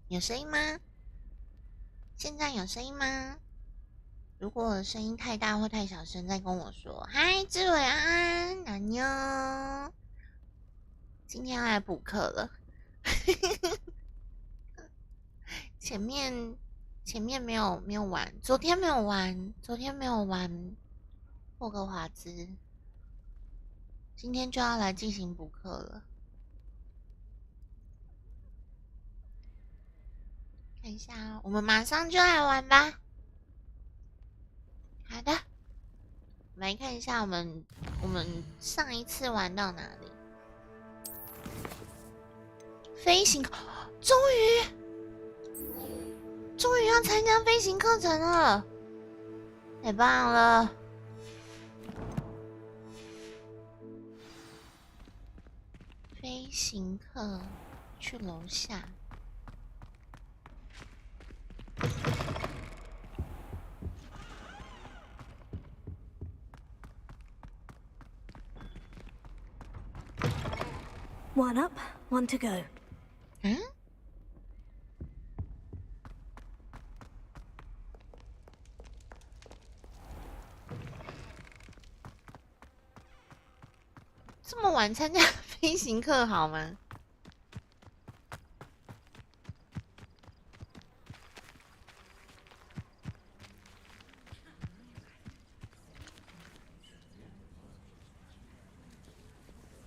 有声音吗？现在有声音吗？如果声音太大或太小声，再跟我说。嗨，志伟安安，南妞，今天要来补课了。前面没有玩，昨天没有玩霍格华兹，今天就要来进行补课了。看一下哦，我们马上就来玩吧。好的，我们来看一下我们上一次玩到哪里？飞行，终于要参加飞行课程了，太棒了！飞行课去楼下。One up, one to go. 嗯？这么晚参加飞行课好吗？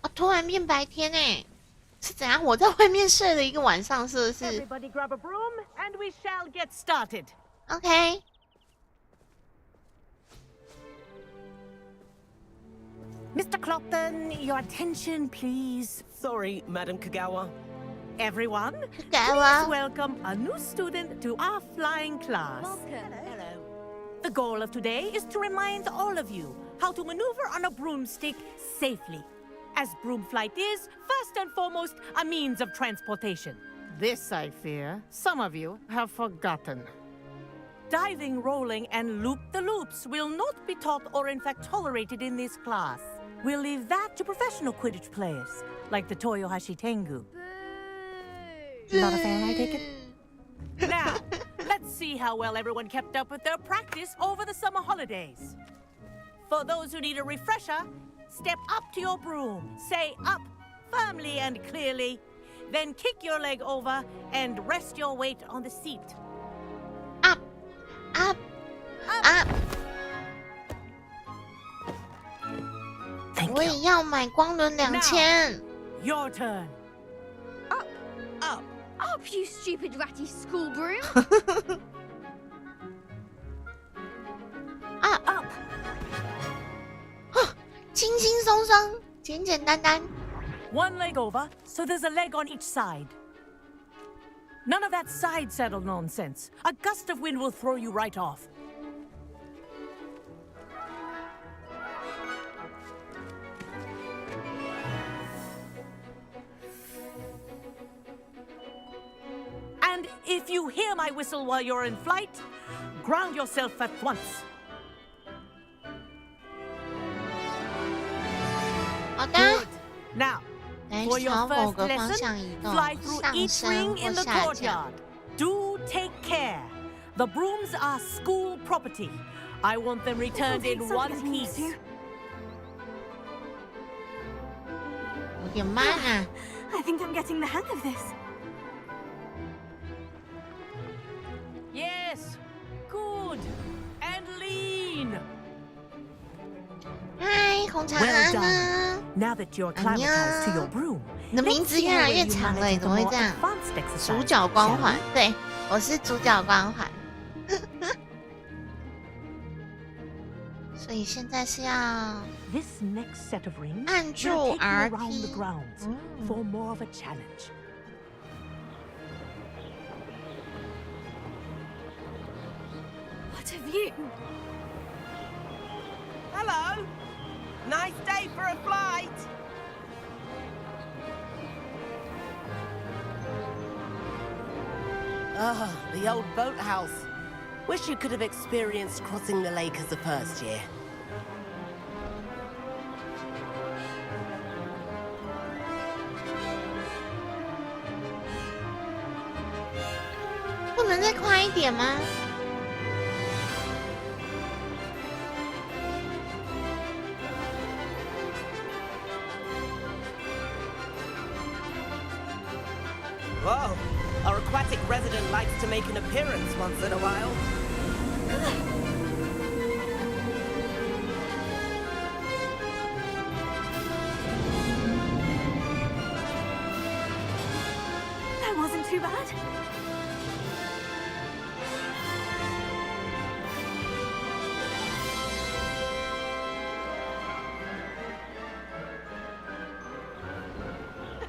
哦，突然变白天哎，是怎样？我在外面睡了一个晚上，是不是 Everybody grab a broom and we shall get started.？OK。Mr. Clopton, your attention, please. Sorry, Madam Kagawa. Everyone, Kagawa. please welcome a new student to our flying class. Hello. The goal of today is to remind all of you how to maneuver on a broomstick safely, as broom flight is, first and foremost, a means of transportation. This, I fear, some of you have forgotten. Diving, rolling, and loop-the-loops will not be taught or in fact tolerated in this class. We'll leave that to professional Quidditch players, like the Toyohashi Tengu. Not a fan, I take it? Now, let's see how well everyone kept up with their practice over the summer holidays. For those who need a refresher, step up to your broom, say up firmly and clearly, then kick your leg over and rest your weight on the seat. Up. Thank 我 you. 也要买光轮2000。 Your turn. Up, you stupid ratty school broom. Up. 轻轻松松，简简单单。 One leg over, so there's a leg on each side. None of that side saddle nonsense. A gust of wind will throw you right off. And if you hear my whistle while you're in flight, ground yourself at once. 好的， Good. Now, 来 for your 朝某 first 个方 lesson, 向移动， fly through 上 each 升 ring 或 in the 下降。 courtyard. Do take care. The brooms are school property. I want them returned in one piece. 有点慢啊。 I think I'm getting the hang of this. Yes. Good. And lean. 嗨，红茶 Well 安 done. 呢？ Now that you're acclimatized to your broom, 你的名 let's 字 see 越 how 来 well 越 you 长了， manage 怎 the 么会 more 这样？ advanced 主 exercise, 角光 shall 环 we?，对，我是主角光环。所以现在是要 This next set of rings 按住 will take you RT around the grounds for more of a challenge. What a view. Hello. Nice day for a flight. Ah, the old boathouse. Wish you could have experienced crossing the lake as a first year. 能再快一点吗？ Whoa, our aquatic resident likes to make an appearance once in a while. That wasn't too bad.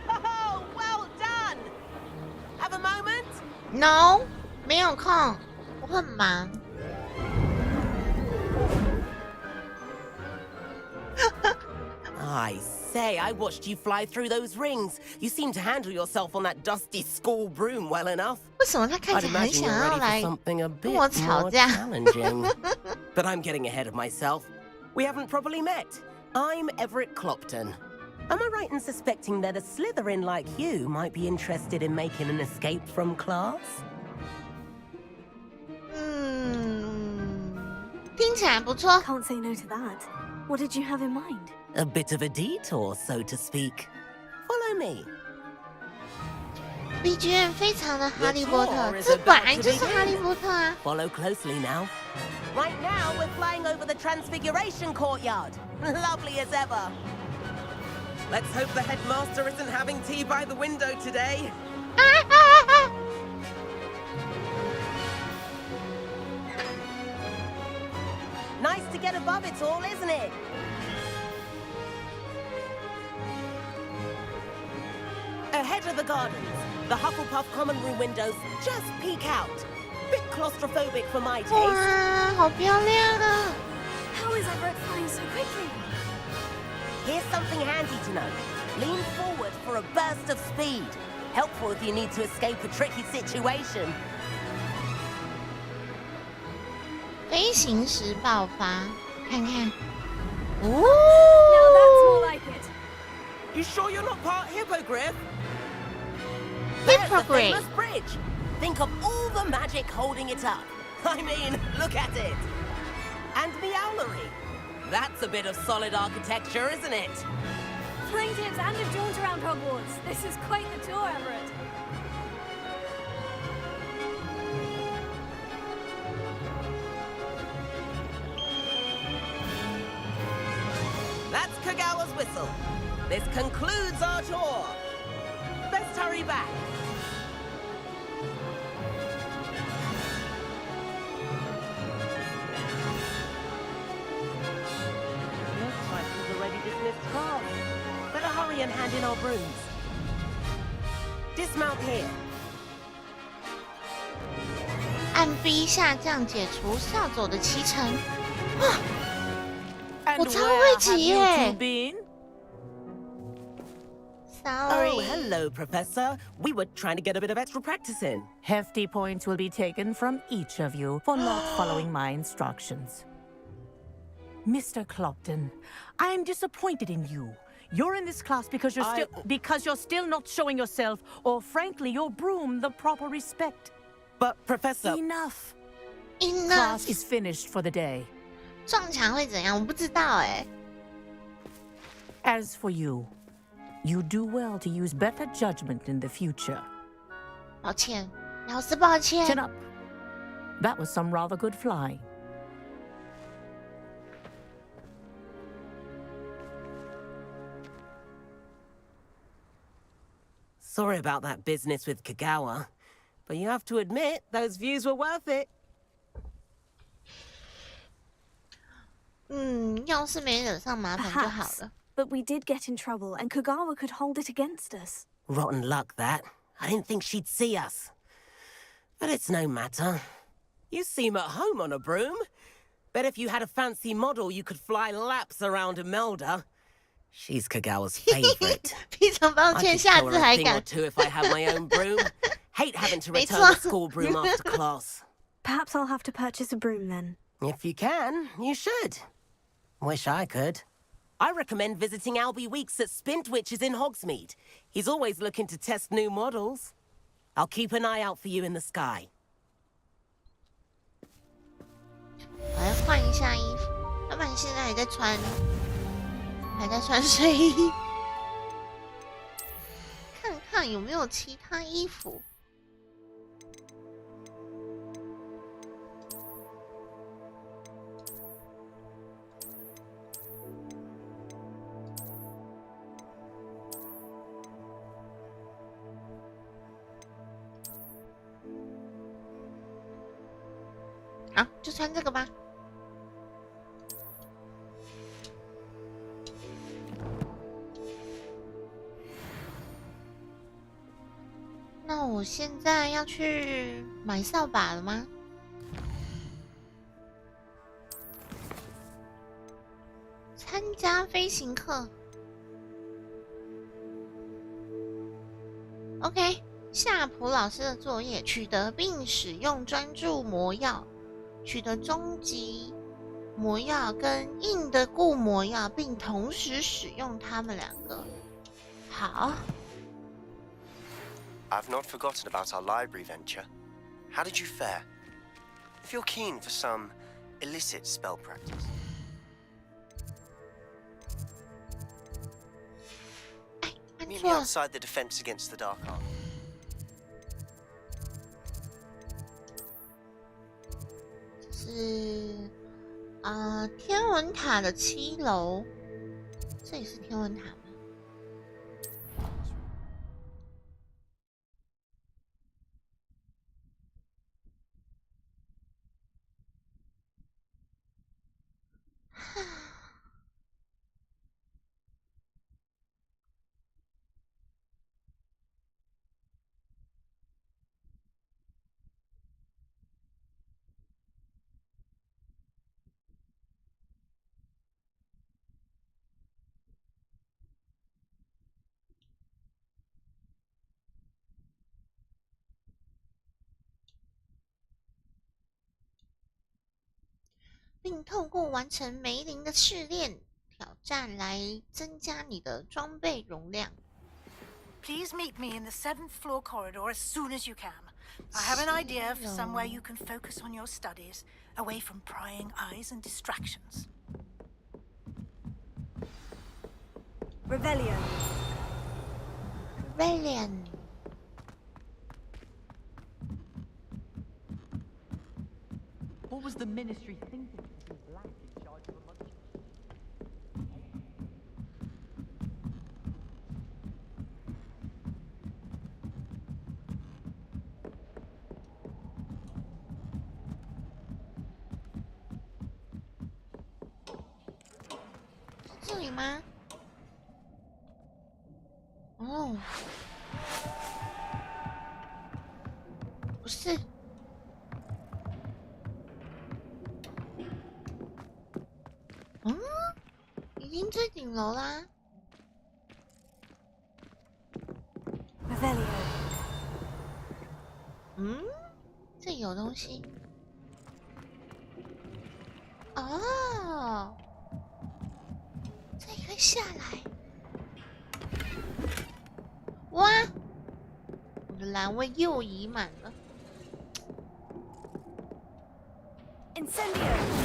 Oh, well done! Have a moment? No， 没有空，我很忙。I say, I watched you fly through those rings. You seem to handle yourself on that dusty school broom well enough. 为什么他看 I'd 起来很 imagine 想 you're 要 ready 来 for something a 跟 bit 我吵 more 架？ challenging. But I'm getting ahead of myself. We haven't properly met. I'm Everett Clopton. Am I right in suspecting that a Slytherin like you might be interested in making an escape from class? 听起来不错。 Can't say no to that. What did you have in mind? A bit of a detour, so to speak. Follow me. BGM 非常的哈利波特 The tour，is 这本 about 来 to 就是 begin 哈利波特啊。 Follow closely now. Right now, we're flying over the Transfiguration Courtyard. Lovely as ever. Let's hope the headmaster isn't having tea by the window today. Nice to get above it all, isn't it? Ahead of the gardens, the Hufflepuff common room windows just peek out. Bit claustrophobic for my taste. 哇，好漂亮啊！ How is Everett flying so quickly? Here's something handy to know. Lean forward for a burst of speed. Helpful if you need to escape a tricky situation. 飞行时爆发，看看。 Now that's more like it. You sure you're not part hippogriff? There's the Hippogriff. famous bridge. Think of all the magic holding it up. I mean, look at it. And the owlery. That's a bit of solid architecture, isn't it? Flying tips and a jaunt around Hogwarts. This is quite the tour, Everett. That's Kagawa's whistle. This concludes our tour. Best hurry back. Looks like we've already dismissed class. Better hurry and hand in our brooms. Dismount here. 按 B 下降解除扫帚的骑乘。 And Well, tell where Richie, have you yeah. two been? Sorry. Oh, hello, Professor. We were trying to get a bit of extra practice in. Hefty points will be taken from each of you for not following my instructions. Mr. Clopton, I am disappointed in you. You're in this class because you're still not showing yourself, or frankly, your broom the proper respect. But, Professor... Enough. Enough. Class is finished for the day. 撞墙会怎样？我不知道哎。 As for you, you do well to use better judgment in the future. 抱歉，老师抱歉。 Chin up. That was some rather good flying. Sorry about that business with Kagawa, but you have to admit those views were worth it. 要是没惹上麻烦就好 Perhaps. 了。 But we did get in trouble, and Kagawa could hold it against us. Rotten luck, that. I didn't think she'd see us. But it's no matter. You seem at home on a broom. Bet if you had a fancy model, you could fly laps around Imelda. She's Kagawa's favorite. 非常抱 I 歉， could 下 show 次 her 还 a thing or 敢。 two if I had my own broom. Hate having to 没 return 错。 the school broom after class. Perhaps I'll have to purchase a broom then. If you can, you should. Wish I could. I recommend visiting Albie Weeks at Spintwitches in Hogsmeade. He's always looking to test new models. I'll keep an eye out for you in the sky. 我来换一下衣服，要不然现在还在穿睡衣，看看有没有其他衣服。好，就穿这个吧。那我现在要去买扫把了吗？参加飞行课。OK， 夏普老师的作业：取得并使用专注魔药。取得终极魔药跟硬的固魔药，并同时使用它们两个。好。I've not forgotten about our library venture. How did you fare? If you're keen for some illicit spell practice. Meet me outside the Defense Against the Dark Arts. 是天文塔的7楼，这里是天文塔吗？并透过完成梅林的试炼挑战来增加你的装备容量。Please meet me in the 7th floor corridor as soon as you can. I have an idea for somewhere you can focus on your studies, away from prying eyes and distractions. Revelio. Revelio. What was the ministry thinking? Black in charge of a monkey. 这里吗？哦，不是。嗯，已经最顶楼啦。Revelio. 嗯，这有东西。哦，这可以下来。哇，我的栏位又移满了。Incendio.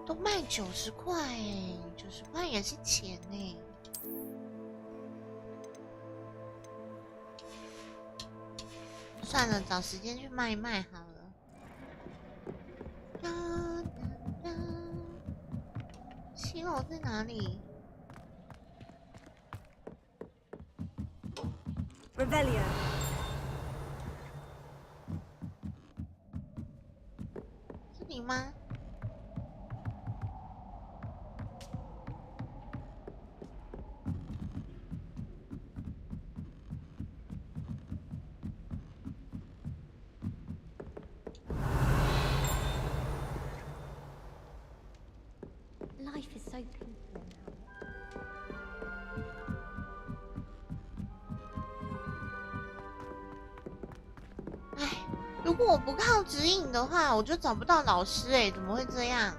都卖90块哎，90块也是钱哎。算了，找时间去卖一卖好了。7楼在哪里 Revelio. 这里吗？如果我不靠指引的话，我就找不到老师哎，怎么会这样？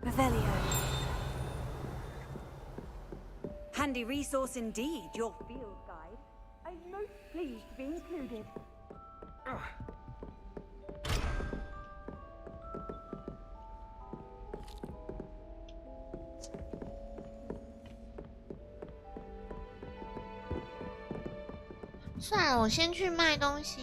Revelio. Handy resource indeed, your field guide. I'm most pleased to be included. 算了，我先去卖东西。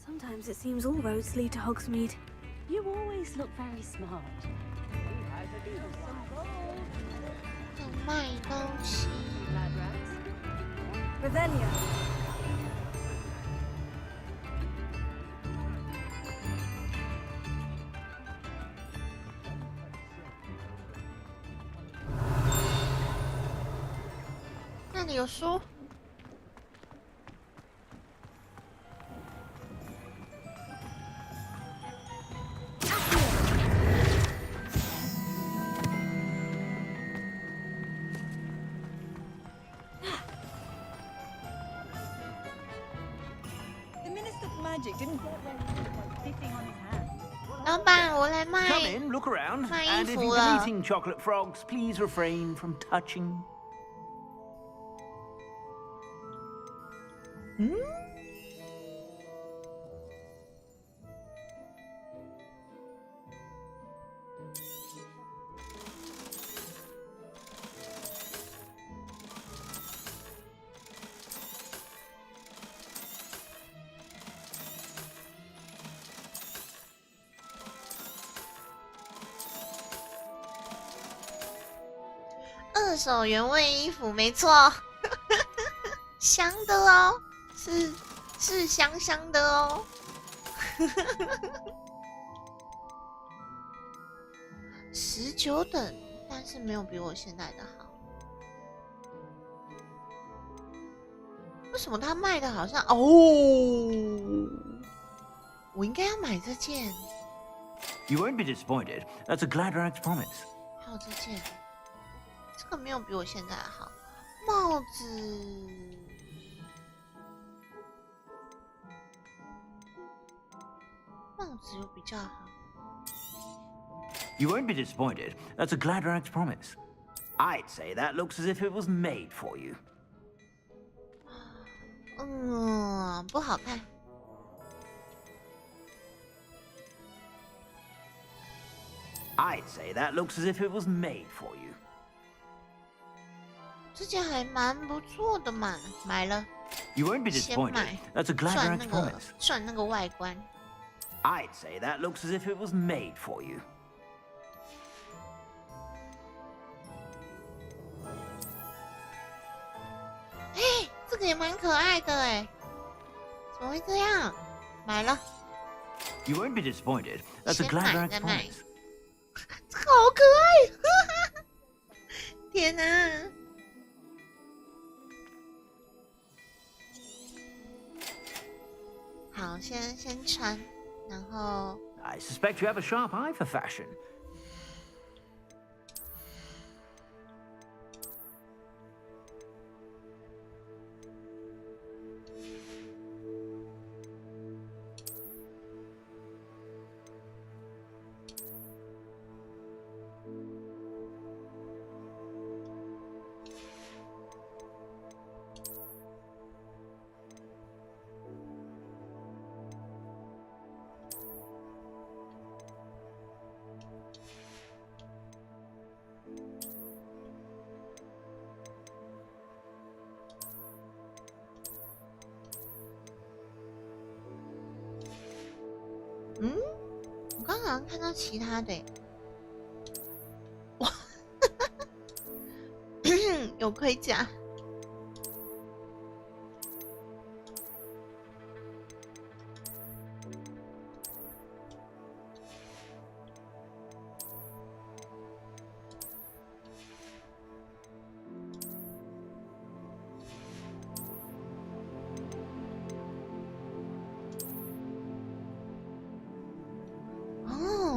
Sometimes it seems all roads lead to Hogsmeade. You always look very smart. 要卖东西。 Revelio. 那里有书。 老板，我来卖 Come in, look around, 卖衣 and if 服 you've 了 been。eating chocolate frogs, please refrain from touching. 二手原味衣服，没错，香的哦，是香香的哦。19等，但是没有比我现在的好。为什么他卖的好像哦？我应该要买这件， You won't be disappointed. That's a Gladrag's promise. 还有这件，这个没有比我现在的好。帽子。 帽子有比较好。 You won't be disappointed. That's a Gladrag's promise. I'd say that looks as if it was made for you. 不好看。I'd say that looks as if it was made for you. 这件还蛮不错的嘛，买了。 You won't be 先 disappointed. 买， That's a 赚 Gladrag's 那个 promise. 赚那个外观。 I'd say that looks as if it was made for you. 这个也蛮可爱的哎，怎么会这样？买了， You won't be disappointed. That's a 先买 Gladrag's 再卖。 promise. 这个好可爱！天哪！好，先穿，然后 I suspect you have a sharp eye for fashion. 好像看到其他的、欸，哇，有盔甲。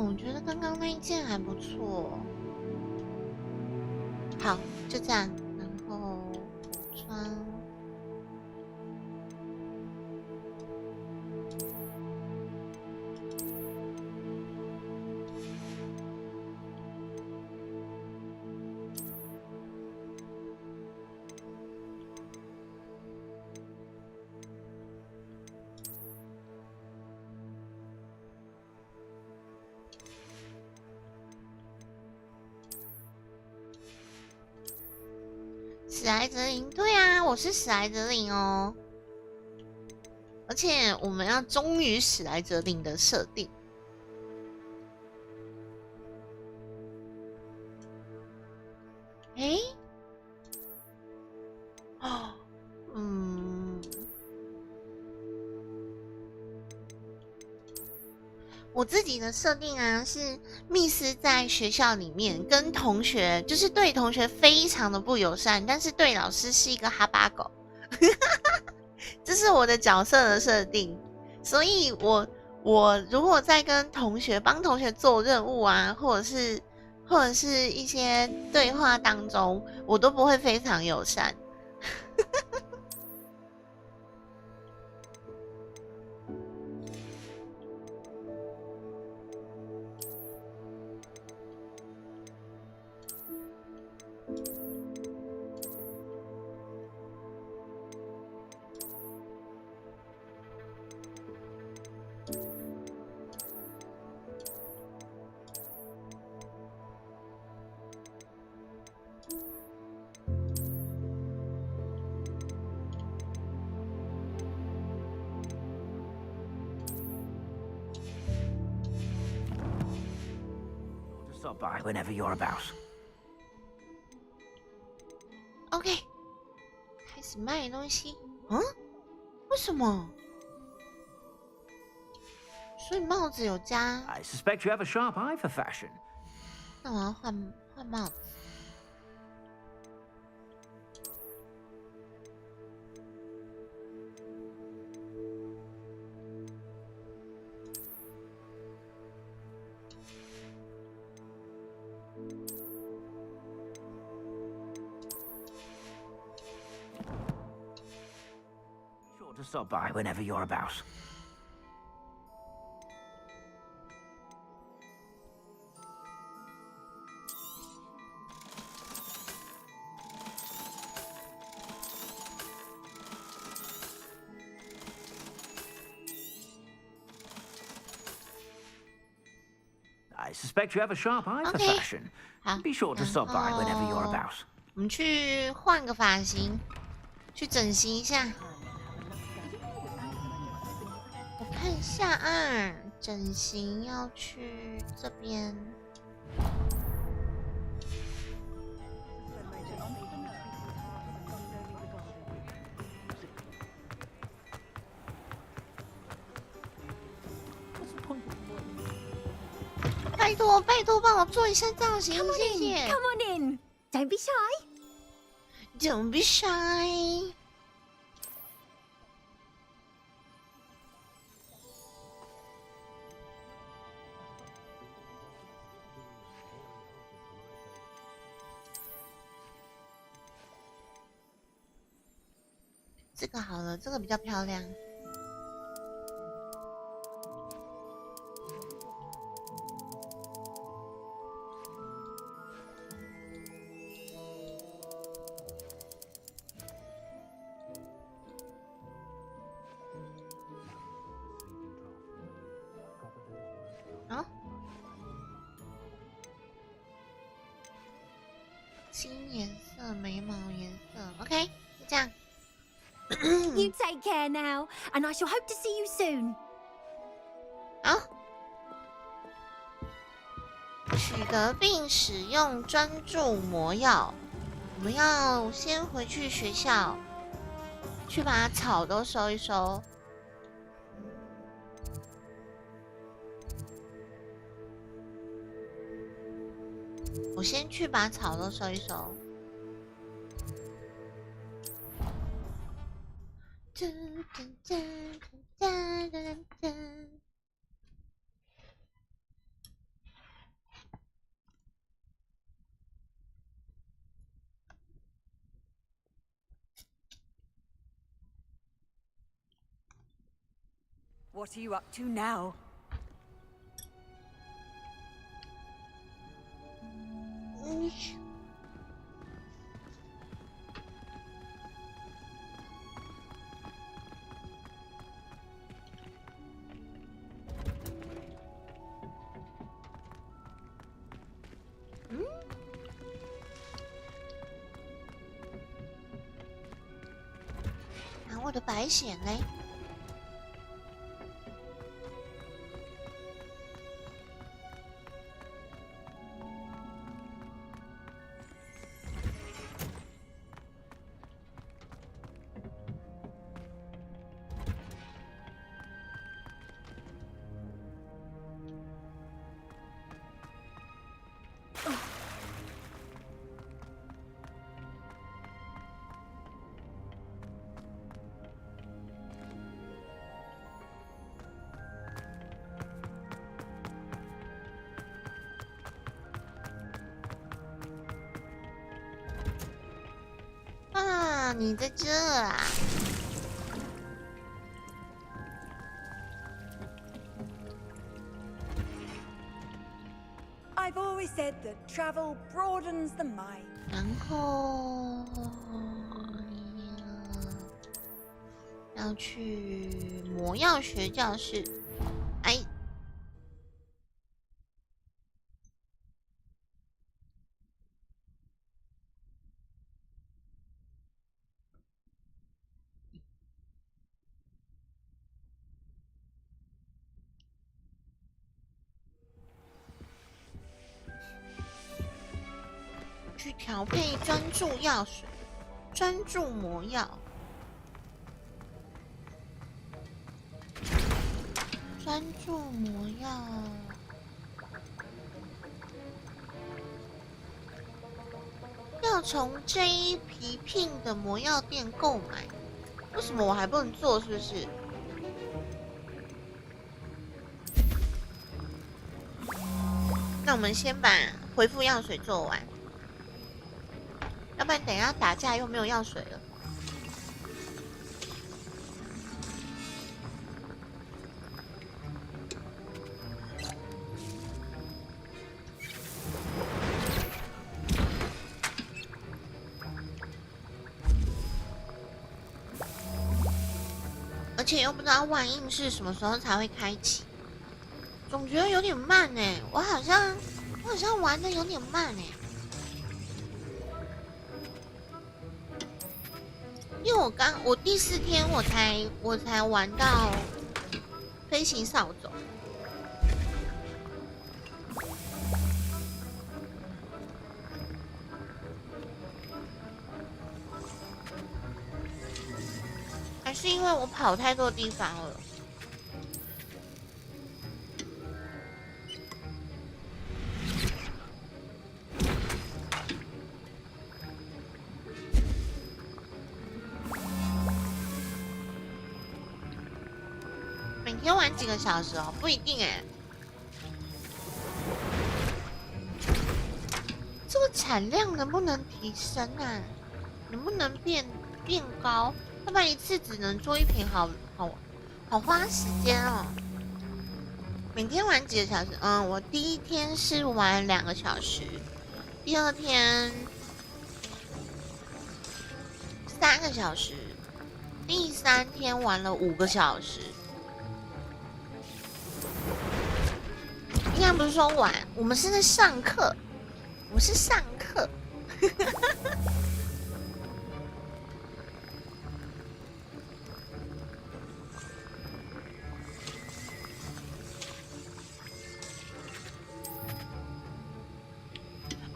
我觉得刚刚那一件还不错。好，就这样，然后补穿。史莱哲林，对啊，我是史莱哲林哦，而且我们要忠于史莱哲林的设定。诶，哦，我自己的设定啊，是蜜丝在学校里面跟同学，就是对同学非常的不友善，但是对老师是一个哈巴狗，这是我的角色的设定。所以我如果在跟同学帮同学做任务啊，或者是一些对话当中，我都不会非常友善。Stop by whenever you're about. OK， 开始卖东西。嗯？为什么？所以帽子有加。I suspect you have a sharp eye for fashion. 那我要换帽子。Sure to stop by whenever you're about. I suspect you have a sharp eye for Okay. fashion. 好， Be sure to stop by whenever you're 然后 about. 我们去换个发型，去整形一下。我看一下啊，整形要去这边。拜托，帮我做一下造型，谢谢。 Come on in. Don't be shy. Don't be shy。这个好了，这个比较漂亮。啊，新颜色，眉毛颜色 ，OK， 就这样。 You take care now, and I shall hope to see you soon. 好，得并使用专注魔药。我们要先回去学校，去把草都收一收。我先去把草都收一收。What are you up to now? Hmm? 我的白藓嘞？啊，你在这啊？I've always said that travel broadens the mind. 然后要去魔药学教室。哎，去调配专注药水，专注魔药，专注魔药，要从 JP Pin 的魔药店购买。为什么我还不能做？是不是？那我们先把回复药水做完。要不然等一下打架又没有药水了。而且又不知道万应是什么时候才会开启，总觉得有点慢哎，我好像玩的有点慢哎。因为我第4天我才玩到飞行扫帚，还是因为我跑太多地方了。每天玩几个小时哦？不一定哎。这个产量能不能提升啊？能不能变高？要不然一次只能做1瓶，好花时间哦。每天玩几个小时？我第1天是玩2个小时，第2天3个小时，第3天玩了5个小时。应该不是说玩，我们是在上课，我是上课。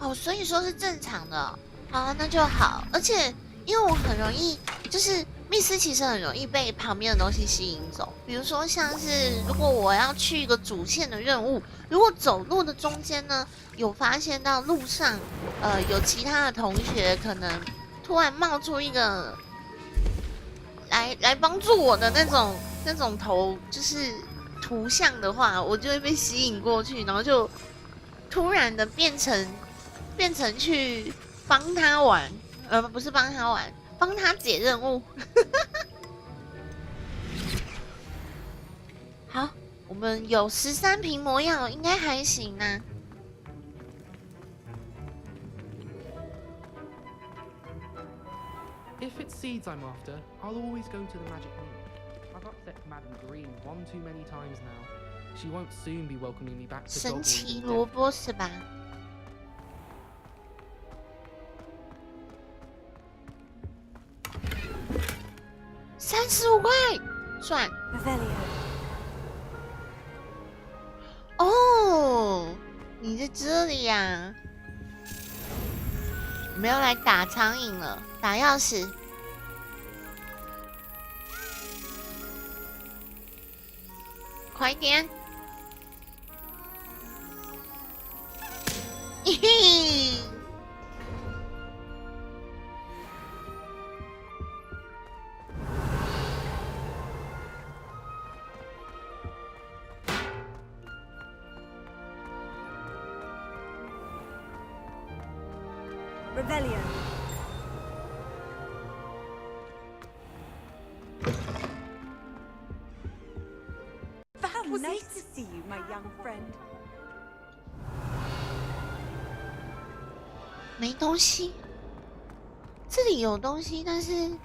哦，所以说是正常的哦。好，那就好。而且因为我很容易，就是密斯其实很容易被旁边的东西吸引走。比如说像是如果我要去一个主线的任务，如果走路的中间呢，有发现到路上有其他的同学可能突然冒出一个来帮助我的那种头就是图像的话，我就会被吸引过去，然后就突然的变成去帮他玩，不是帮他玩，帮他解任务。好，我们有13瓶魔药，应该还行啊。If it's seeds I'm after, I'll always go to the magic room. I've upset Madam Green one too many times now. She won't soon be welcoming me back to 神奇萝卜是吧？35块，赚。哦，你在这里呀？我们要来打苍蝇了，打钥匙。快点！嘿嘿。Revelio. Nice to see you, my young friend. 没东西，这里有东西，但是，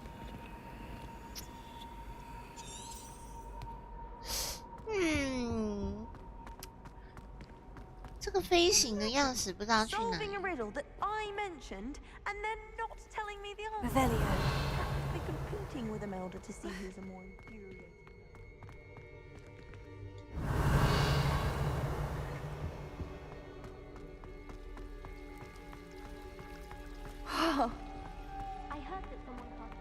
这个飞行的钥匙不知道去哪。Solving a riddle that I mentioned, and then not telling me the answer. Revelio. They're competing with Imelda to see who's a more infuriating. I heard that someone cast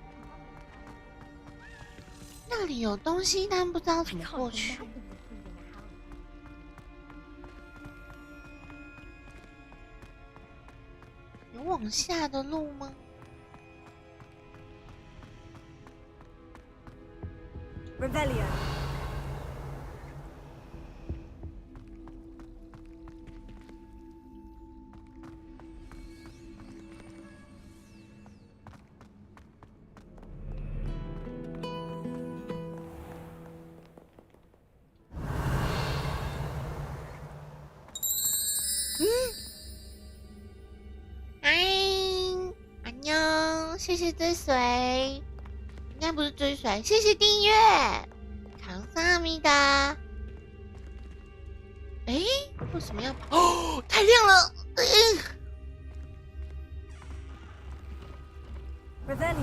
那里有东西，但不知道怎么过去。有往下的路吗？Revelio. 안녕，谢谢追随，应该不是追随，谢谢订阅，감사합니다。哎，为什么要跑？哦，太亮了！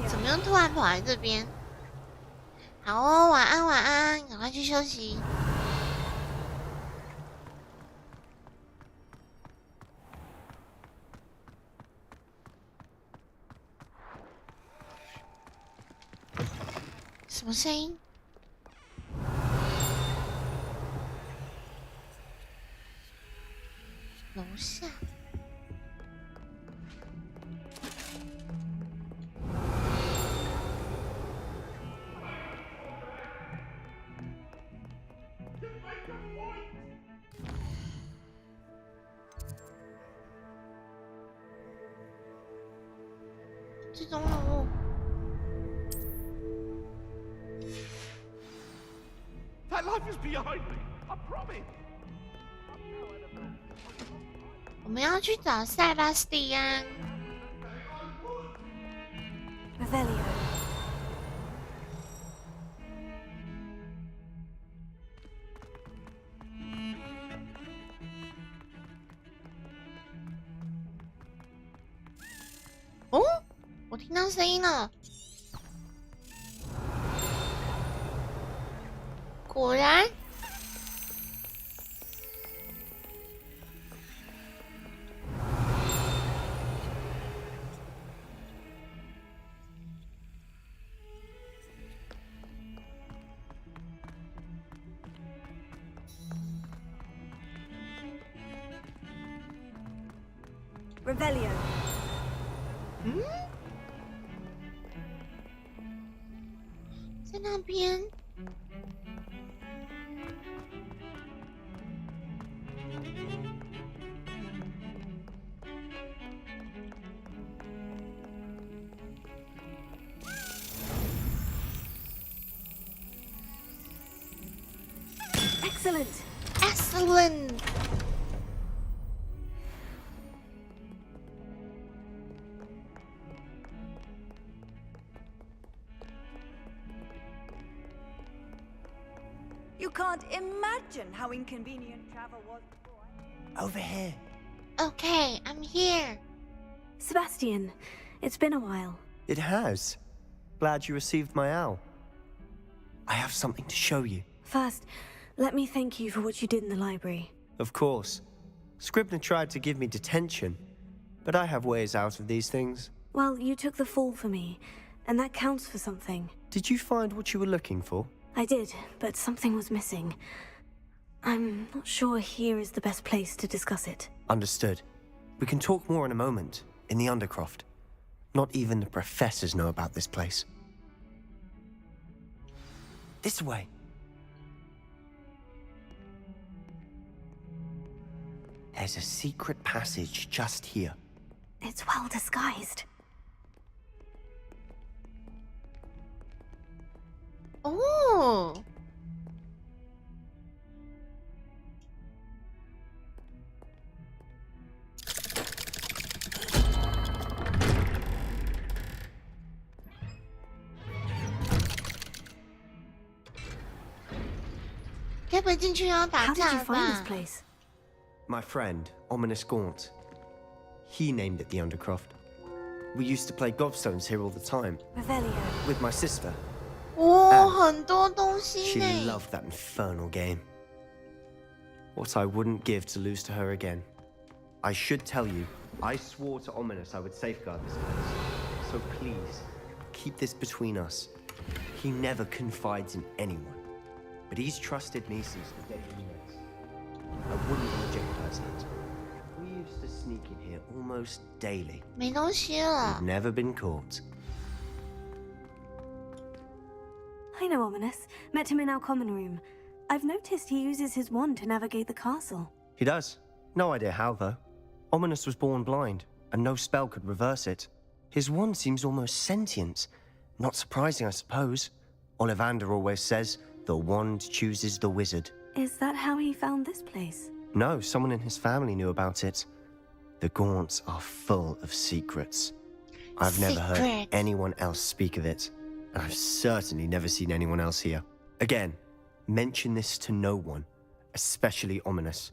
怎么又突然跑来这边？好哦，晚安晚安，赶快去休息。什么声音？楼下。这种任务。That life is behind me, I promise. 我们要去找塞巴斯蒂安。Revelio. 哦，我听到声音了。果然， Revelio. 在那边。Excellent. Excellent. You can't imagine how inconvenient travel was before. Over here. Okay, I'm here. Sebastian, it's been a while. It has. Glad you received my owl. I have something to show you. First, let me thank you for what you did in the library. Of course. Scribner tried to give me detention, but I have ways out of these things. Well, you took the fall for me, and that counts for something. Did you find what you were looking for? I did, but something was missing. I'm not sure here is the best place to discuss it. Understood. We can talk more in a moment, in the Undercroft. Not even the professors know about this place. This way. There's a secret passage just here. It's well disguised. Oh. How did you find this place? My friend, Ominous Gaunt. He named it the Undercroft. We used to play gobstones here all the time. Revelio. With my sister. Oh, 很多东西 She 呢。 loved that infernal game. What I wouldn't give to lose to her again. I should tell you, I swore to Ominous I would safeguard this place. So please, keep this between us. He never confides in anyone. But he's trusted me since the day he met. I wouldn't jeopardize that. We used to sneak in here almost daily. 没东西了。 We've never been caught. I know Ominous. Met him in our common room. I've noticed he uses his wand to navigate the castle. He does. No idea how, though. Ominous was born blind, and no spell could reverse it. His wand seems almost sentient. Not surprising, I suppose. Ollivander always says, the wand chooses the wizard. Is that how he found this place? No, someone in his family knew about it. The Gaunts are full of secrets. I've never heard anyone else speak of it, and I've certainly never seen anyone else here. Again, mention this to no one, especially Ominous.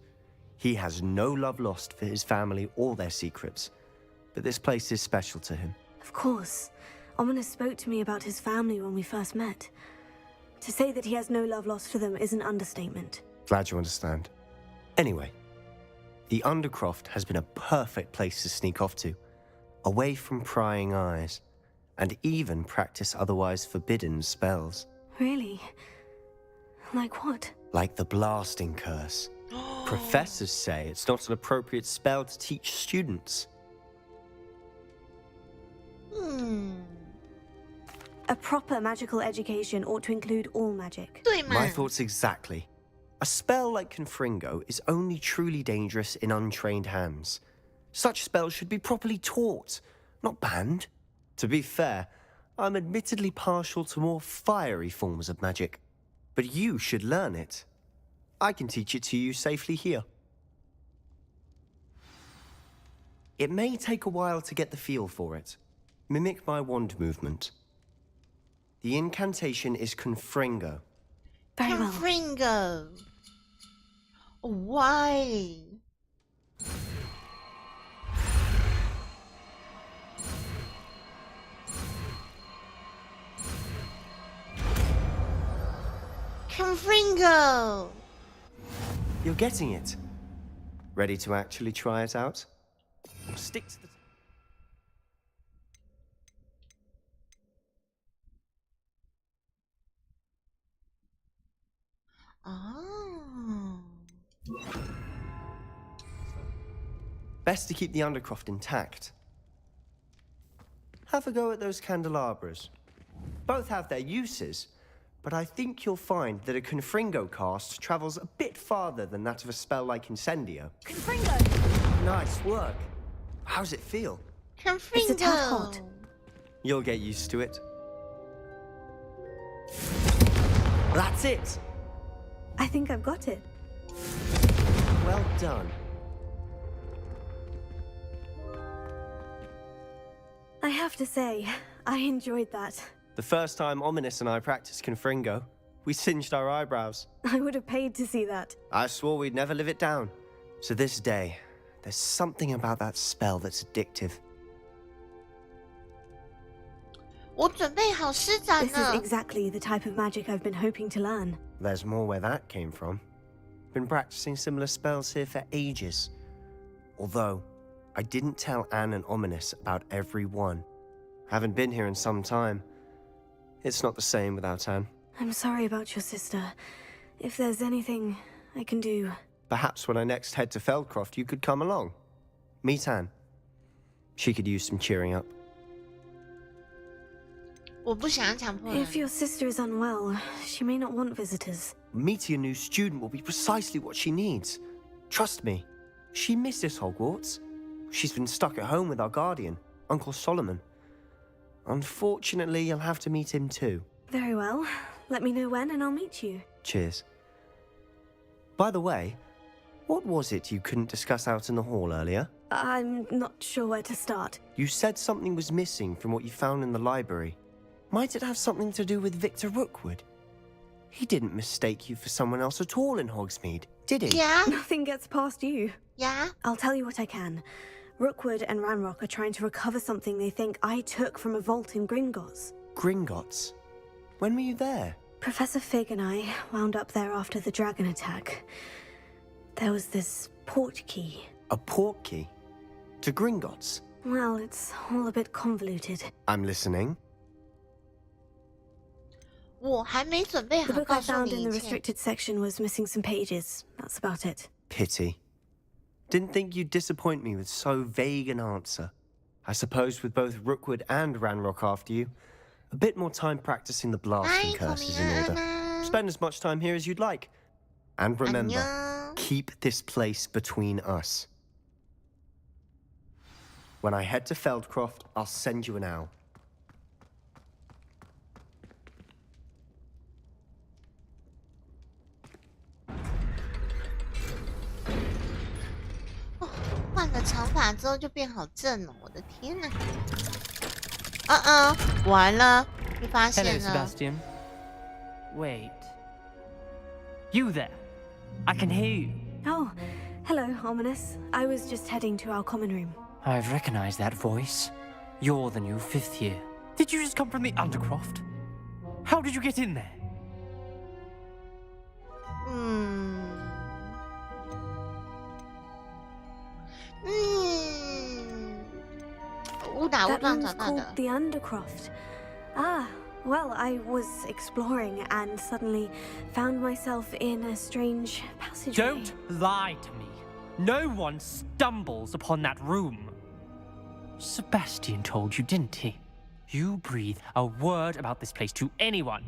He has no love lost for his family or their secrets, but this place is special to him. Of course. Ominous spoke to me about his family when we first met. To say that he has no love lost for them is an understatement. Glad you understand. Anyway, the Undercroft has been a perfect place to sneak off to, away from prying eyes, and even practice otherwise forbidden spells. Really? Like what? Like the blasting curse. Professors say it's not an appropriate spell to teach students. A proper magical education ought to include all magic. My thoughts exactly. A spell like Confringo is only truly dangerous in untrained hands. Such spells should be properly taught, not banned. To be fair, I'm admittedly partial to more fiery forms of magic. But you should learn it. I can teach it to you safely here. It may take a while to get the feel for it. Mimic my wand movement. The incantation is Confringo. Very well. Confringo. Why? Confringo. You're getting it. Ready to actually try it out? Stick to the... Oh. Best to keep the Undercroft intact. Have a go at those candelabras. Both have their uses, but I think you'll find that a Confringo cast travels a bit farther than that of a spell like Incendio. Confringo! Nice work. How's it feel? Confringo. It's a tad hot. You'll get used to it. That's it. I think I've got it. Well done. I have to say, I enjoyed that. The first time Ominous and I practiced Confringo, we singed our eyebrows. I would have paid to see that. I swore we'd never live it down. So this day, there's something about that spell that's addictive. 我准备好施展 This 了。 is exactly the type of magic I've been hoping to learn. There's more where that came from. Been practicing similar spells here for ages. Although, I didn't tell Anne and Ominous about every one. Haven't been here in some time. It's not the same without Anne. I'm sorry about your sister. If there's anything I can do... Perhaps when I next head to Feldcroft, you could come along. Meet Anne. She could use some cheering up. 我不想要强迫人。 If your sister is unwell, she may not want visitors. Meeting a new student will be precisely what she needs. Trust me, she misses Hogwarts. She's been stuck at home with our guardian, Uncle Solomon. Unfortunately, you'll have to meet him too. Very well. Let me know when and I'll meet you. Cheers. By the way, what was it you couldn't discuss out in the hall earlier? I'm not sure where to start. You said something was missing from what you found in the library. Might it have something to do with Victor Rookwood? He didn't mistake you for someone else at all in Hogsmeade, did he? Yeah. Nothing gets past you. Yeah. I'll tell you what I can. Rookwood and Ranrock are trying to recover something they think I took from a vault in Gringotts. Gringotts? When were you there? Professor Fig and I wound up there after the dragon attack. There was this port key. A port key? To Gringotts? Well, it's all a bit convoluted. I'm listening. 我还没准备 The 好 book 告 I 诉 found 你 in the 一切。 restricted section was missing some pages. That's about it. Pity. Didn't think you'd disappoint me with so vague an answer. I suppose with both Rookwood and Ranrock after you, a bit more time practicing the blasting Hi, curse is in order. Komiana. Spend as much time here as you'd like. And remember, 안녕. keep this place between us. When I head to Feldcroft, I'll send you an owl. 换了长发之后就变好正哦！我的天哪！完了，被发 Hello, 现了。 Sebastian. Wait. You there? I can hear you. Oh, hello, Ominous. I was just heading to our common room. I've recognized that voice. You're the new 5th year. Did you just come from the Undercroft? How did you get in there? 误打误 That 撞 room's 找到 called 的。 the Undercroft. Ah, well, I was exploring and suddenly found myself in a strange passageway. Don't lie to me. No one stumbles upon that room. Sebastian told you, didn't he? You breathe a word about this place to anyone,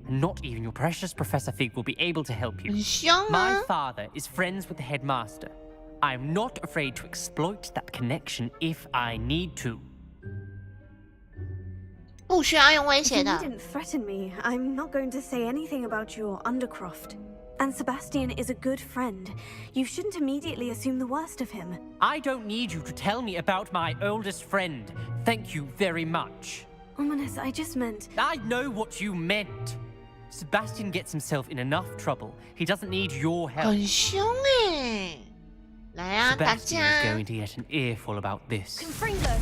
and not even your precious Professor Fig will be able to help you. 很凶 My 啊！ father is friends with the headmaster. I'm not afraid to exploit that connection if I need to. 不需要用威 If 胁 you 的。 needn't threaten me, I'm not going to say anything about your Undercroft. And Sebastian is a good friend. You shouldn't immediately assume the worst of him. I don't need you to tell me about my oldest friend. Thank you very much. Ominous, I just meant... I know what you meant. Sebastian gets himself in enough trouble. He doesn't need your help. 很凶哎！来啊，打 Sebastian 架 is！going to get an earful about this. Confringo!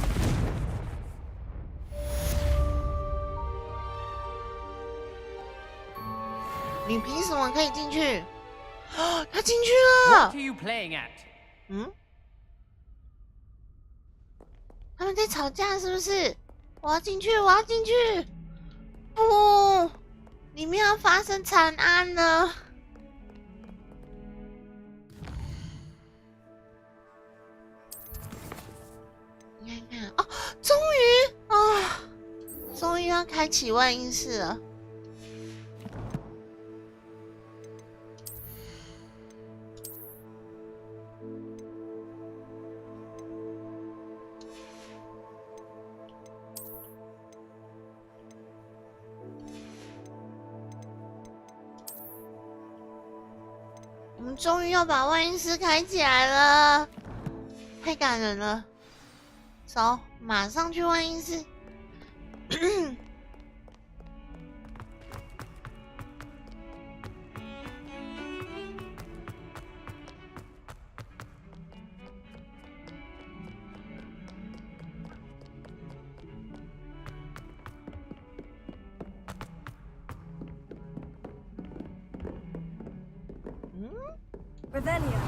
你凭什么可以进去？哦，他进去 What 了 are。you playing at? 嗯？他们在吵架是不是？我要进去，我要进去！不，里面要发生惨案了。终于啊，终于要开启万应室了。我们终于要把万应室开起来了，太感人了！走，马上去万应室。Revelio.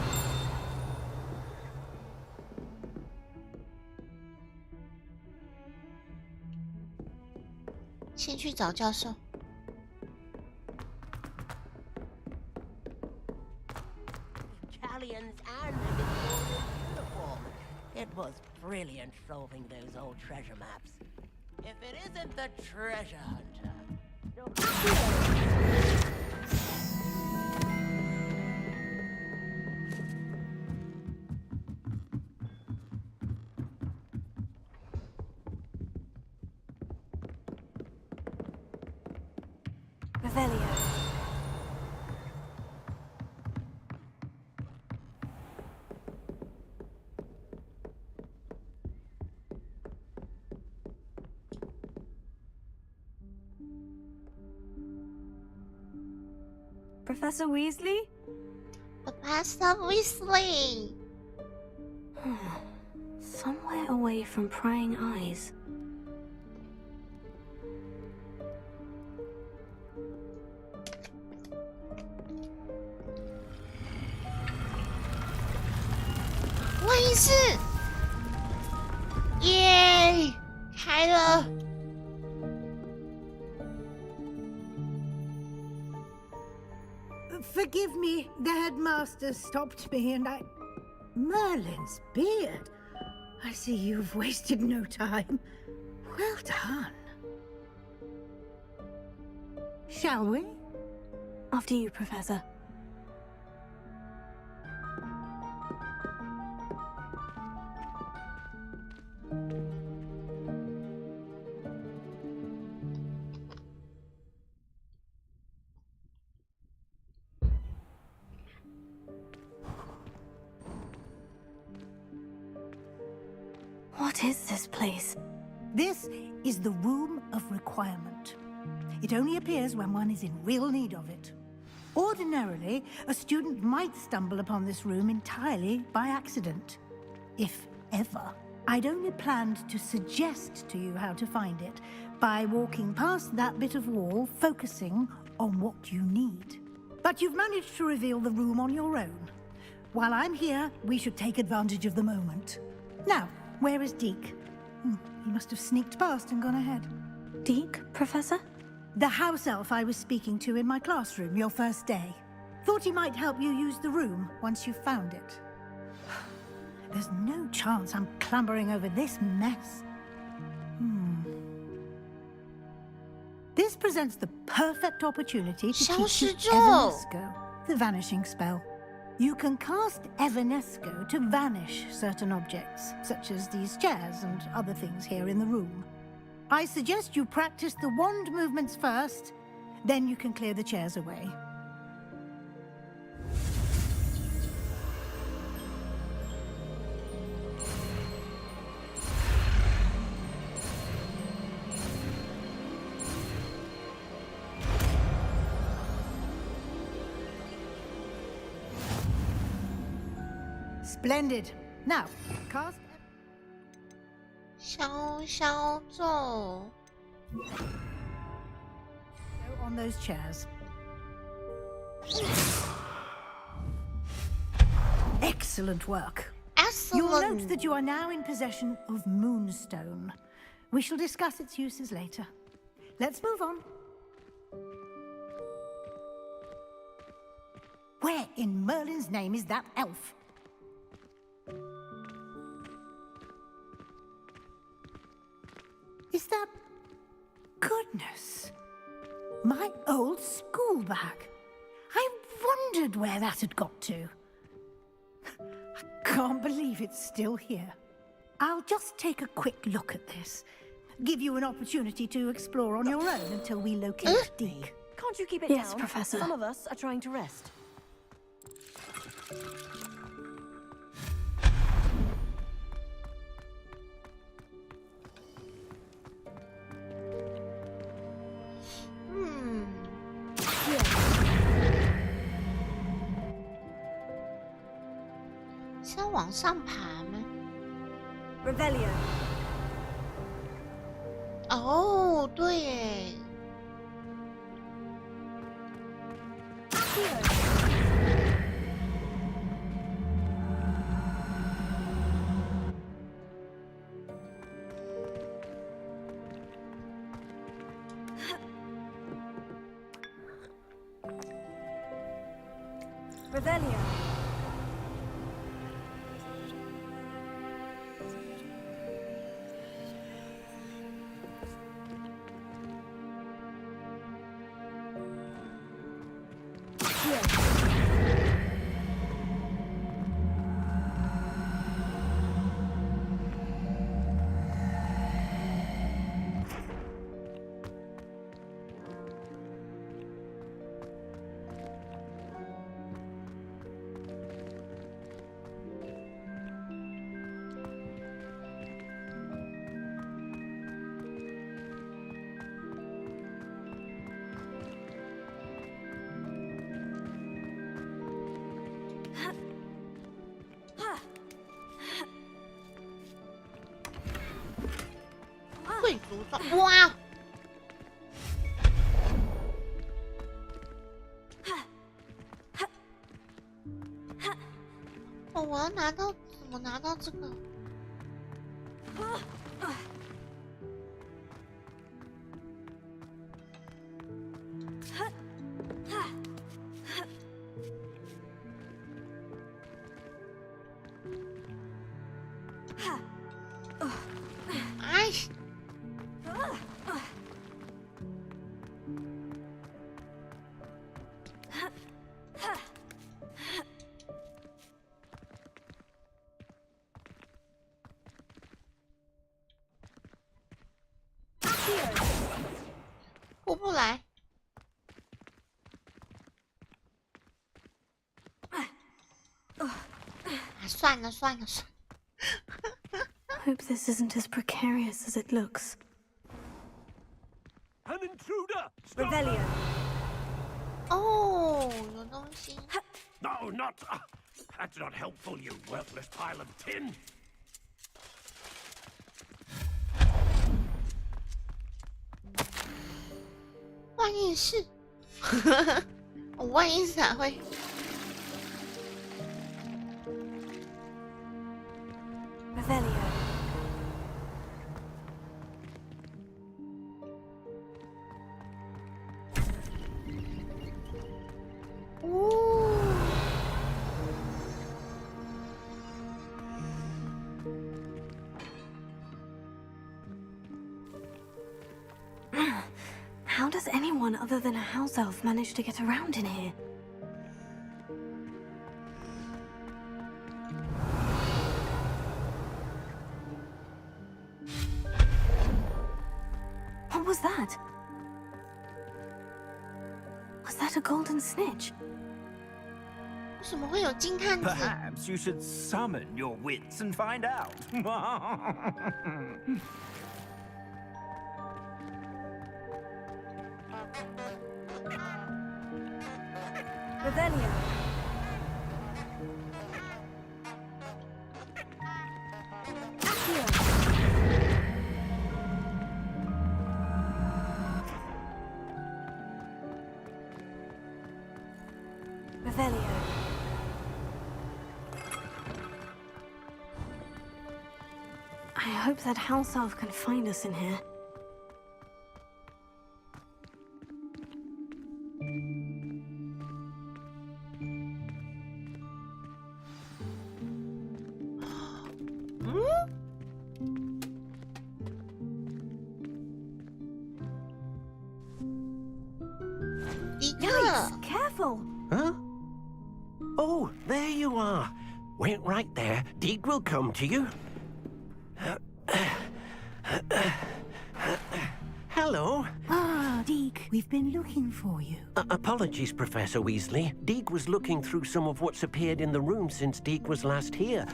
先去找教授。Italians and Victorian uniform. It was brilliant solving those old treasure maps. If it isn't the treasure hunter. Revelio. Professor Weasley? Professor Weasley. Somewhere away from prying eyes. Yay! 开了。Forgive me, the headmaster stopped me and I... Merlin's beard. I see you've wasted no time. Well done. Shall we? After you, Professor. What is this place? This is the Room of Requirement. It only appears when one is in real need of it. Ordinarily, a student might stumble upon this room entirely by accident. If ever. I'd only planned to suggest to you how to find it by walking past that bit of wall, focusing on what you need. But you've managed to reveal the room on your own. While I'm here, we should take advantage of the moment. Now, where is Deke? He must have sneaked past and gone ahead. Deke, Professor? The house elf I was speaking to in my classroom your first day. Thought he might help you use the room once you found it. There's no chance I'm clambering over this mess. This presents the perfect opportunity to teach you Evanesco, the vanishing spell. You can cast Evanesco to vanish certain objects, such as these chairs and other things here in the room. I suggest you practice the wand movements first, then you can clear the chairs away. Splendid. Now, cast... 消消咒 on those chairs. Excellent work. Excellent. You'll note that you are now in possession of Moonstone. We shall discuss its uses later. Let's move on. Where in Merlin's name is that elf? that... Goodness. My old school bag. I wondered where that had got to. I can't believe it's still here. I'll just take a quick look at this. Give you an opportunity to explore on your own until we locate Deke. Can't you keep it Yes, down? Professor. Some of us are trying to rest. Hmm. 是要往上爬吗？ Revelio. 哦，对耶。 Revelio.贵族装哇！哦，我要拿到，怎么拿到这个？哎！过不来。算了算了算了。 Hope this isn't as precarious as it looks. An intruder! Revelio. 哦，有东西。 No, not. That's not helpful, you worthless pile of tin. 万应室，我万应室还会。 Revelio. How does anyone other than a house elf manage to get around in here? What was that? Was that a golden snitch? 为什么会有金探子？ Perhaps you should summon your wits and find out. Revelio. Revelio. I hope that house elf can find us in here. 迪克。 Yikes! Careful! Huh? Oh, there you are. Wait right there. Deke will come to you. Hello. Ah, Deke, we've been looking for you. Apologies, Professor Weasley. Deke was looking through some of what's appeared in the room since Deke was last here.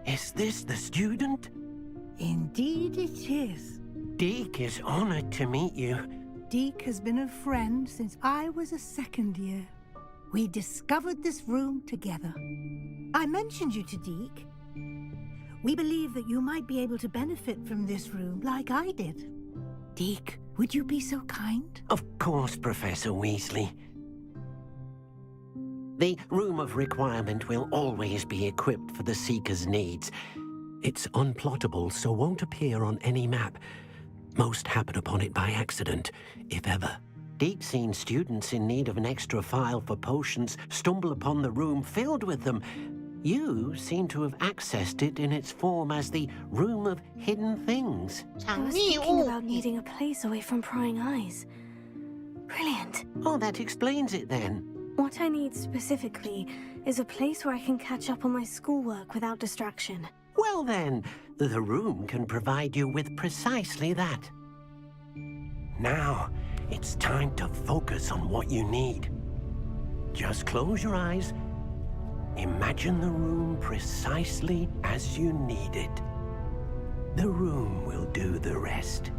Is this the student? Indeed it is. Deke is honored to meet you. Deke has been a friend since I was a second year. We discovered this room together. I mentioned you to Deke. We believe that you might be able to benefit from this room like I did. Deke, would you be so kind? Of course, Professor Weasley. The Room of Requirement will always be equipped for the Seeker's needs. It's unplottable, so won't appear on any map. Most happen upon it by accident, if ever. Deke's seen students in need of an extra file for potions stumble upon the room filled with them. You seem to have accessed it in its form as the Room of Hidden Things. I was thinking about needing a place away from prying eyes. Brilliant. Oh, that explains it then. What I need specifically is a place where I can catch up on my schoolwork without distraction. Well then, the room can provide you with precisely that. Now, it's time to focus on what you need. Just close your eyes. Imagine the room precisely as you need it. The room will do the rest.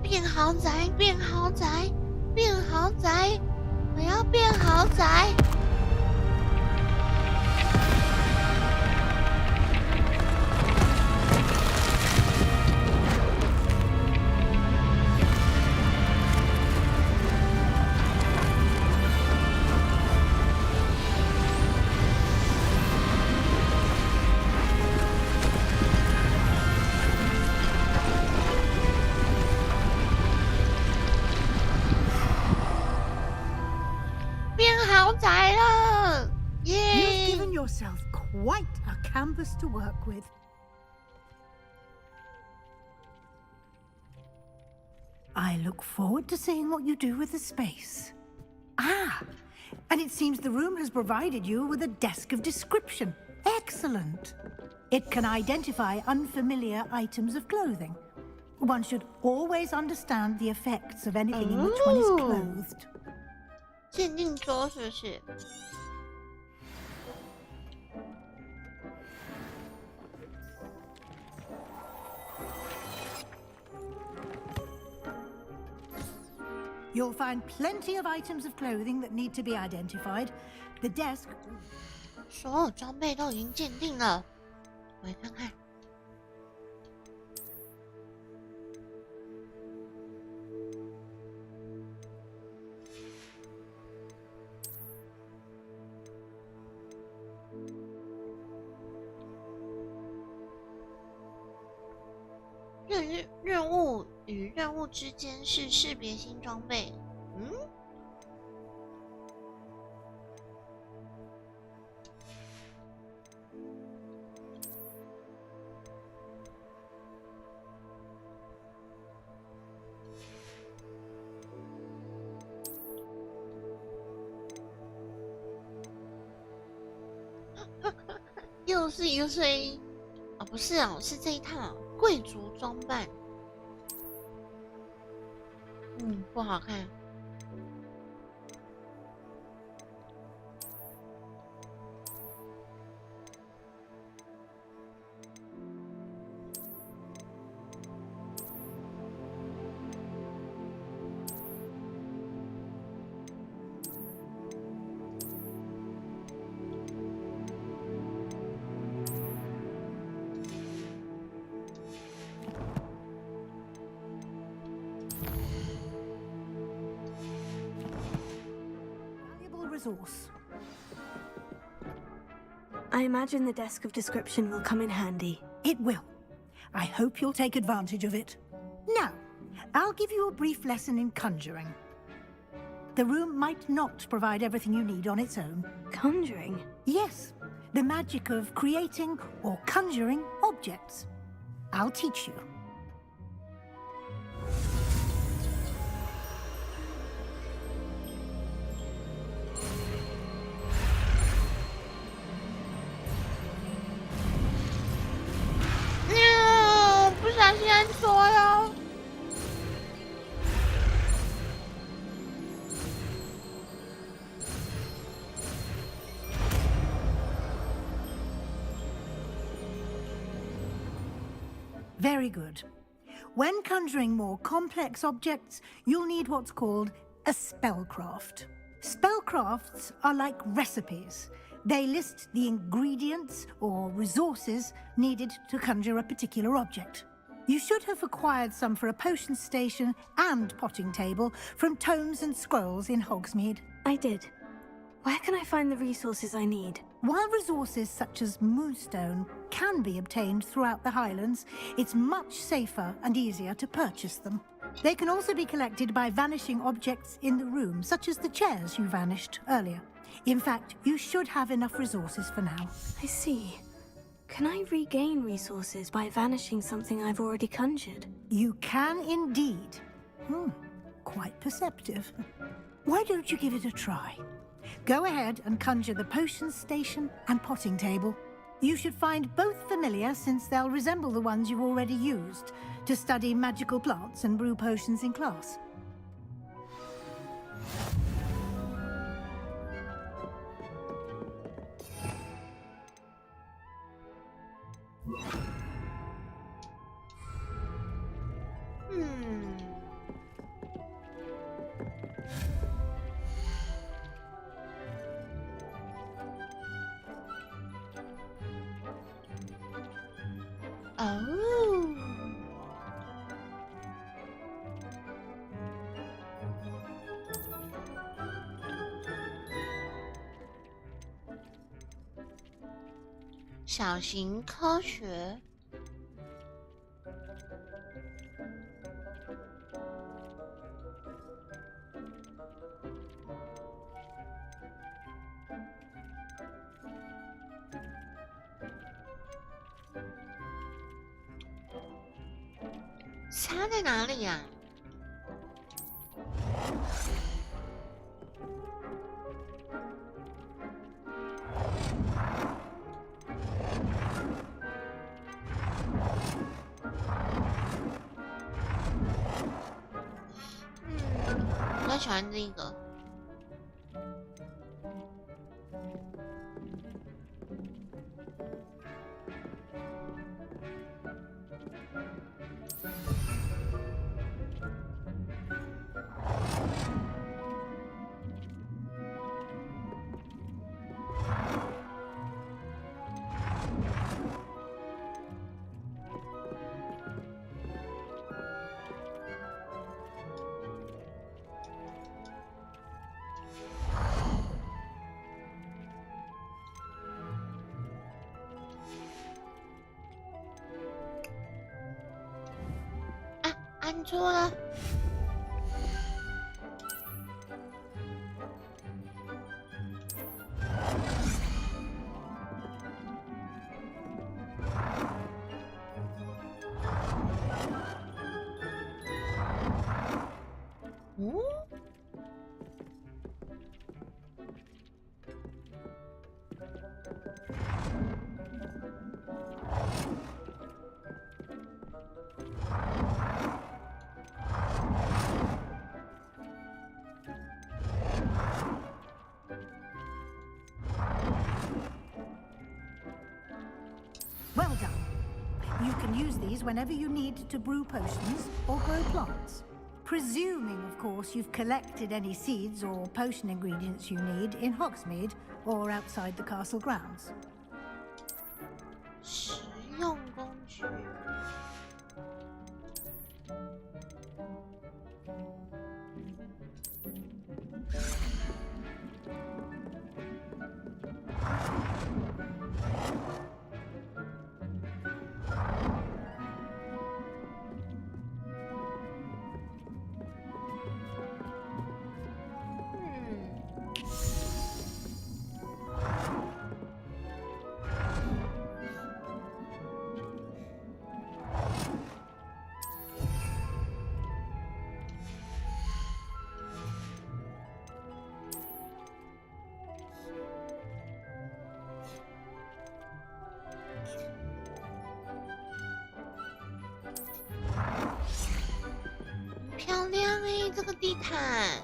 变豪宅，变豪宅，变豪宅，我要变豪宅。You've given yourself quite a canvas to work with. I look forward to seeing what you do with the space. Ah, and it seems the room has provided you with a desk of description. Excellent. It can identify unfamiliar items of clothing. One should always understand the effects of anything in which one is clothed. 鉴定桌是不是？ You'll find plenty of items of clothing that need to be identified. The desk... 所有装备都已经鉴定了，我来看看。任务与任务之间是识别新装备。嗯。又是一个睡衣哦，不是哦，是这一套贵族装扮。不好看。Resource. I imagine the desk of description will come in handy. It will. I hope you'll take advantage of it. Now, I'll give you a brief lesson in conjuring. The room might not provide everything you need on its own. Conjuring? Yes, the magic of creating or conjuring objects. I'll teach you. Very good. When conjuring more complex objects, you'll need what's called a spellcraft. Spellcrafts are like recipes. They list the ingredients or resources needed to conjure a particular object. You should have acquired some for a potion station and potting table from tomes and scrolls in Hogsmeade. I did. Where can I find the resources I need? While resources such as moonstone can be obtained throughout the Highlands, it's much safer and easier to purchase them. They can also be collected by vanishing objects in the room, such as the chairs you vanished earlier. In fact, you should have enough resources for now. I see. Can I regain resources by vanishing something I've already conjured? You can indeed. Quite perceptive. Why don't you give it a try? Go ahead and conjure the potion station and potting table. You should find both familiar, since they'll resemble the ones you've already used to study magical plants and brew potions in class. Oh. 小型科学。差在哪里呀？我较喜欢这个。按错了。Well done. You can use these whenever you need to brew potions or grow plants. Presuming, of course, you've collected any seeds or potion ingredients you need in Hogsmeade or outside the castle grounds. 实用工具。漂亮欸，这个地毯。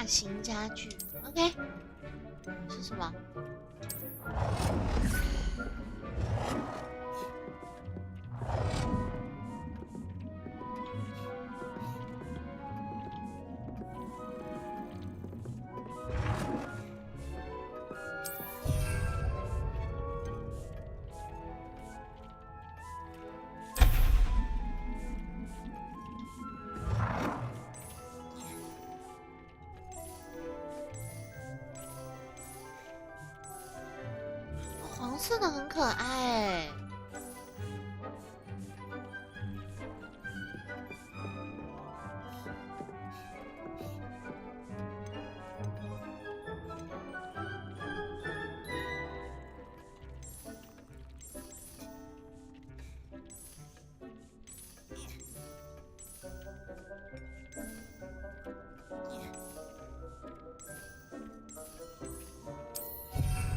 型家具 ，OK， 是什么？黄色的很可爱哎。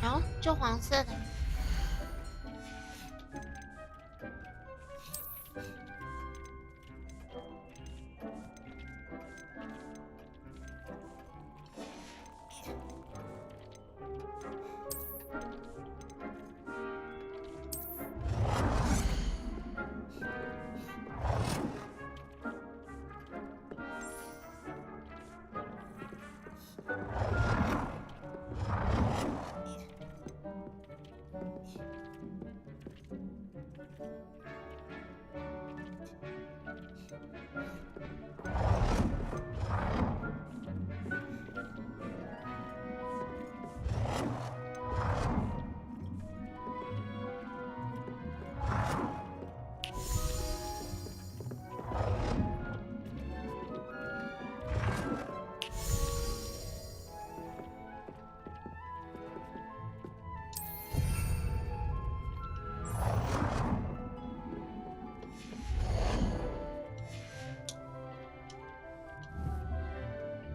然后就黄色的。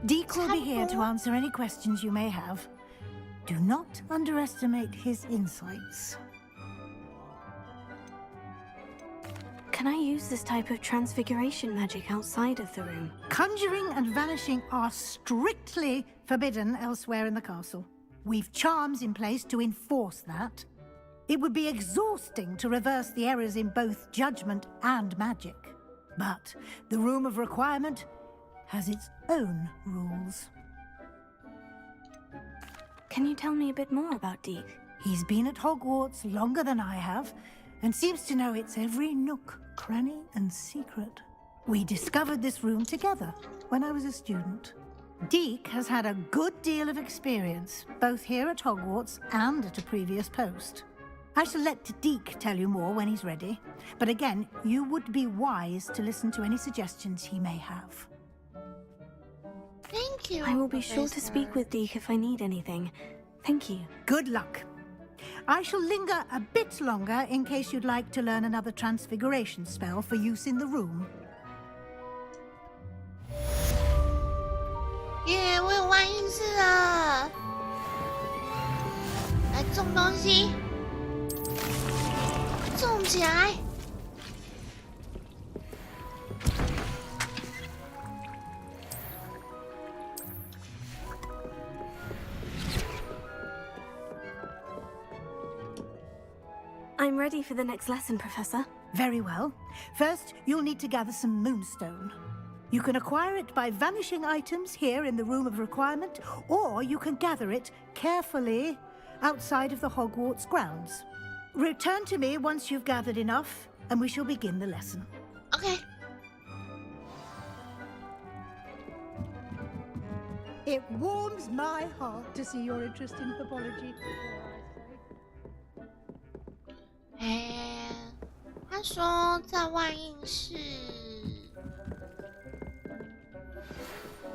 Deke will be here to answer any questions you may have. Do not underestimate his insights. Can I use this type of transfiguration magic outside of the room? Conjuring and vanishing are strictly forbidden elsewhere in the castle. We've charms in place to enforce that. It would be exhausting to reverse the errors in both judgment and magic. But the Room of Requirement has its own rules. Can you tell me a bit more about Deke? He's been at Hogwarts longer than I have, and seems to know its every nook, cranny, and secret. We discovered this room together when I was a student. Deke has had a good deal of experience, both here at Hogwarts and at a previous post. I shall let Deke tell you more when he's ready, but again, you would be wise to listen to any suggestions he may have. Thank you. I will be sure to speak with Deke if I need anything. Thank you. Good luck. I shall linger a bit longer in case you'd like to learn another transfiguration spell for use in the room. 耶，我有万应室了！来种东西，种起来！ I'm ready for the next lesson, Professor. Very well. First, you'll need to gather some moonstone. You can acquire it by vanishing items here in the Room of Requirement, or you can gather it carefully outside of the Hogwarts grounds. Return to me once you've gathered enough, and we shall begin the lesson. Okay. It warms my heart to see your interest in herbology. 他说在万应室。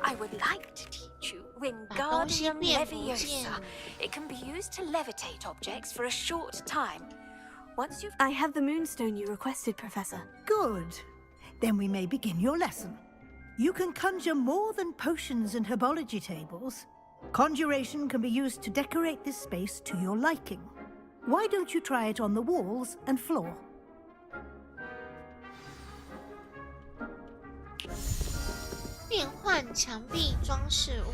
I would like to teach you Wingardium Leviosa. It can be used to levitate objects for a short time. Once you've... I have the moonstone you requested, Professor. Good. Then we may begin your lesson. You can conjure more than potions and herbology tables. Conjuration can be used to decorate this space to your liking. Why don't you try it on the walls and floor? 变换墙壁装饰物。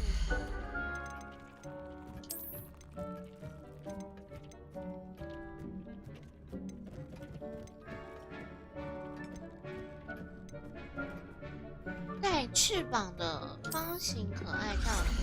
带翅膀的方形可爱道具。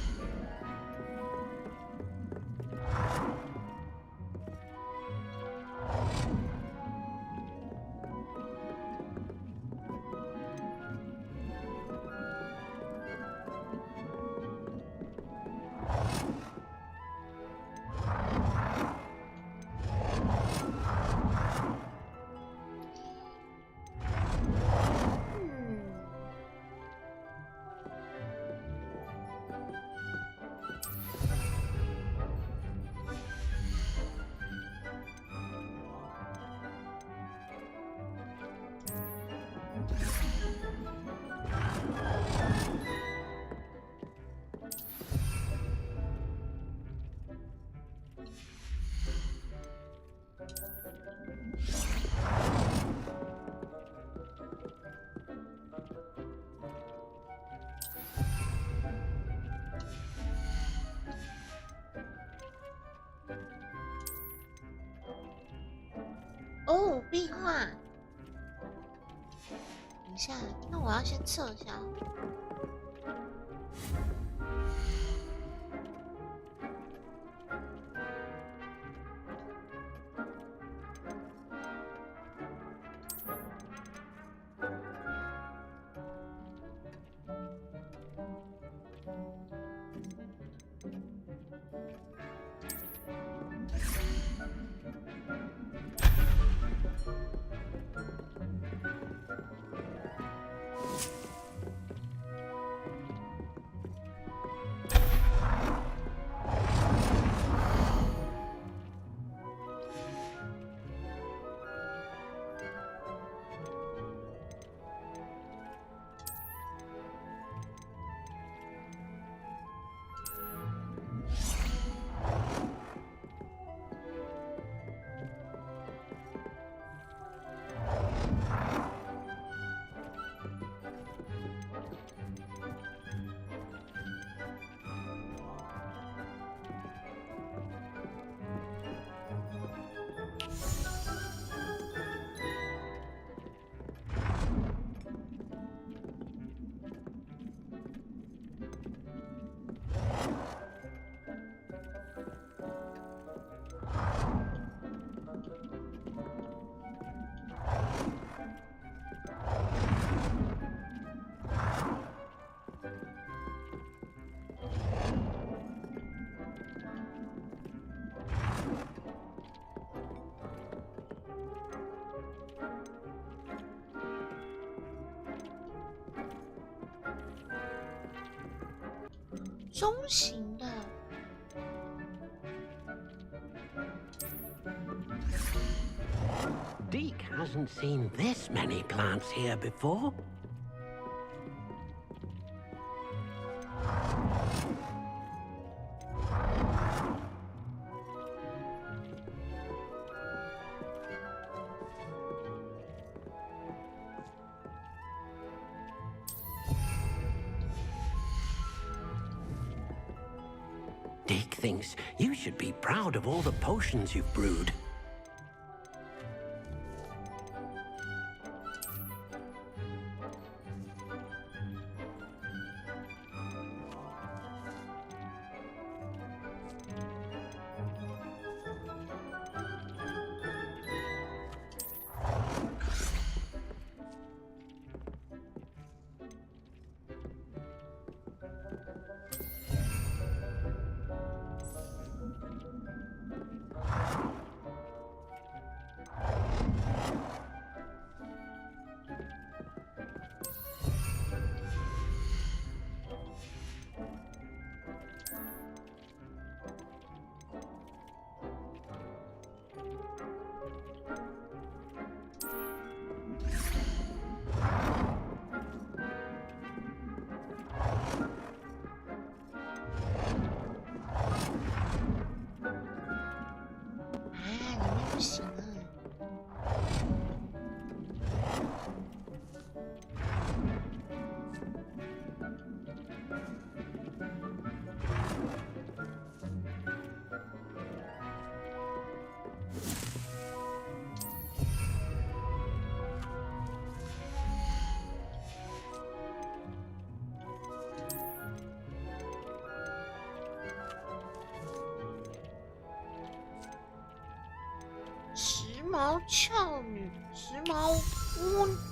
哦，壁画。等一下，那我要先测一下。中型的。Deke hasn't seen this many plants here before. Deke thinks you should be proud of all the potions you've brewed. 髦俏女，时髦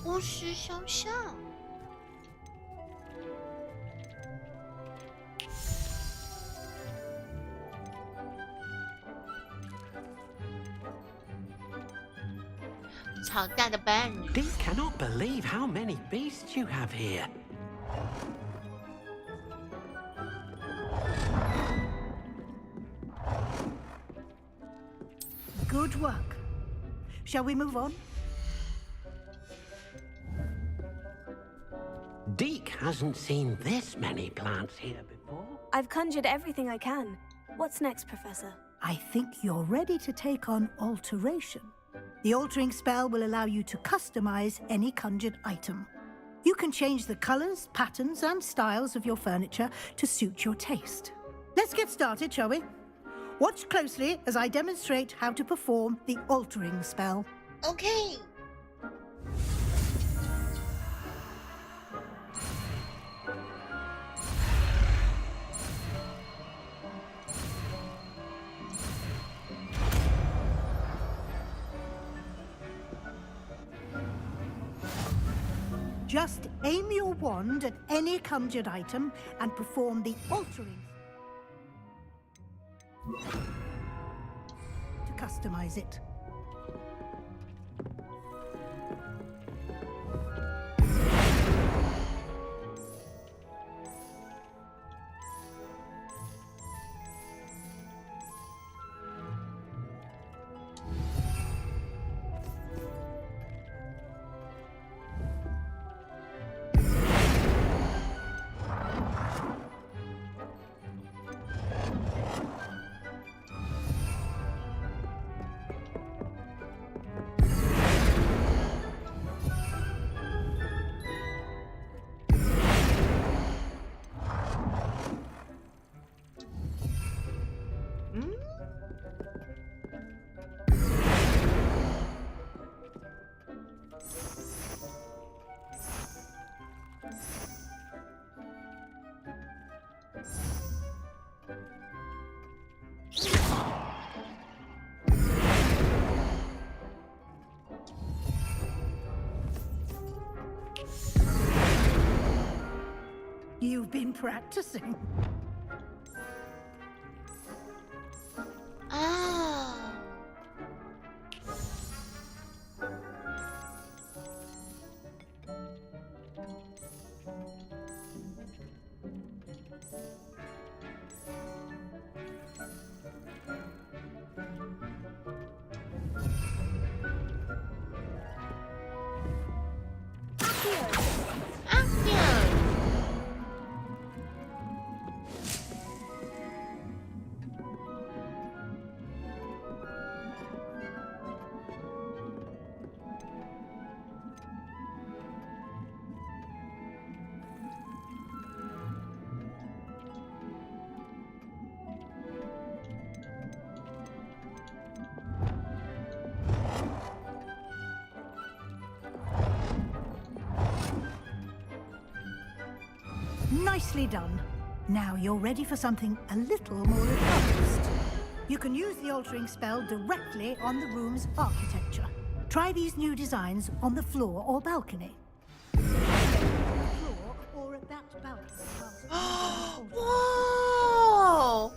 巫师肖像。吵架的伴侣。 Deek cannot believe how many beasts you have here. Good work. Shall we move on? Deek hasn't seen this many plants here before. I've conjured everything I can. What's next, Professor? I think you're ready to take on alteration. The altering spell will allow you to customize any conjured item. You can change the colors, patterns, and styles of your furniture to suit your taste. Let's get started, shall we? Watch closely as I demonstrate how to perform the altering spell. Okay. Just aim your wand at any conjured item and perform the altering to customize it. You've been practicing. Oh. Nicely done. Now you're ready for something a little more advanced. You can use the altering spell directly on the room's architecture. Try these new designs on the floor or balcony. Floor or at that balcony. Wow!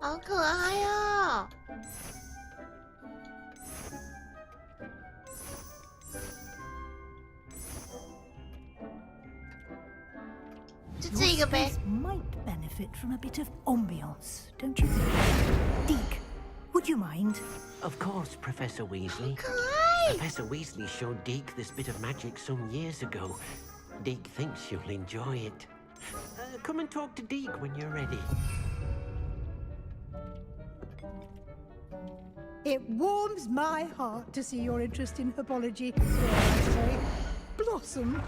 好可爱哦！就这个呗。 Might benefit from a bit of ambiance, don't you think? Deek, would you mind? Of course, Professor Weasley. 可爱。 Professor Weasley showed Deek this bit of magic some years ago. Deek thinks you'll enjoy it. Come and talk to Deek when you're ready. It warms my heart to see your interest in herbology, dare I say. Blossom.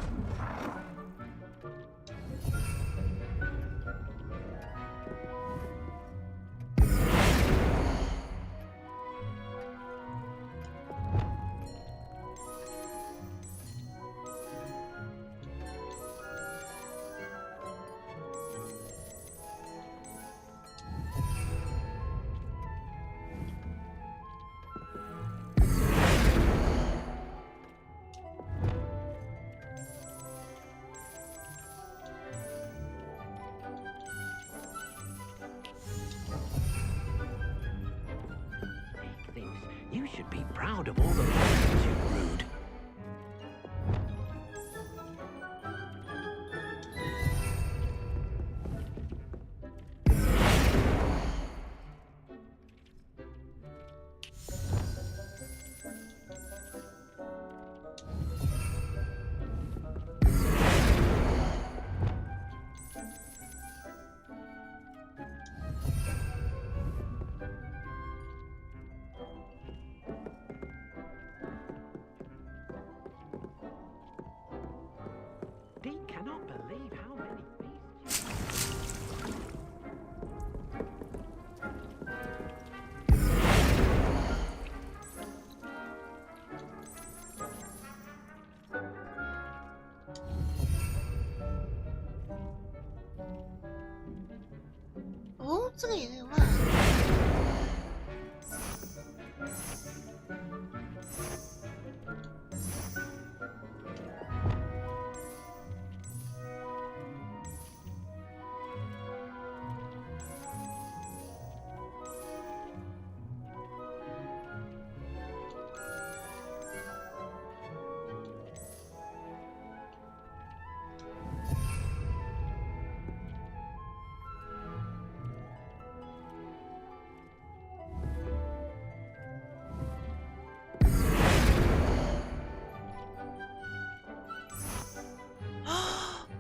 proud of all the potions you've brewed. Deke cannot believe how many beasts. Oh, 这个也可以画。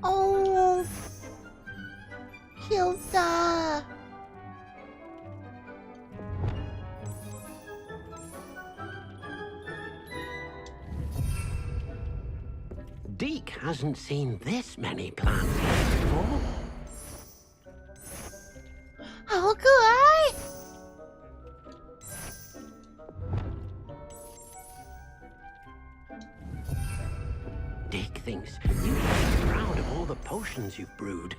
哦，Q 的。Deke hasn't seen this many plants here before. 好可爱。Deke thinks you should be proud of all the potions you've brewed.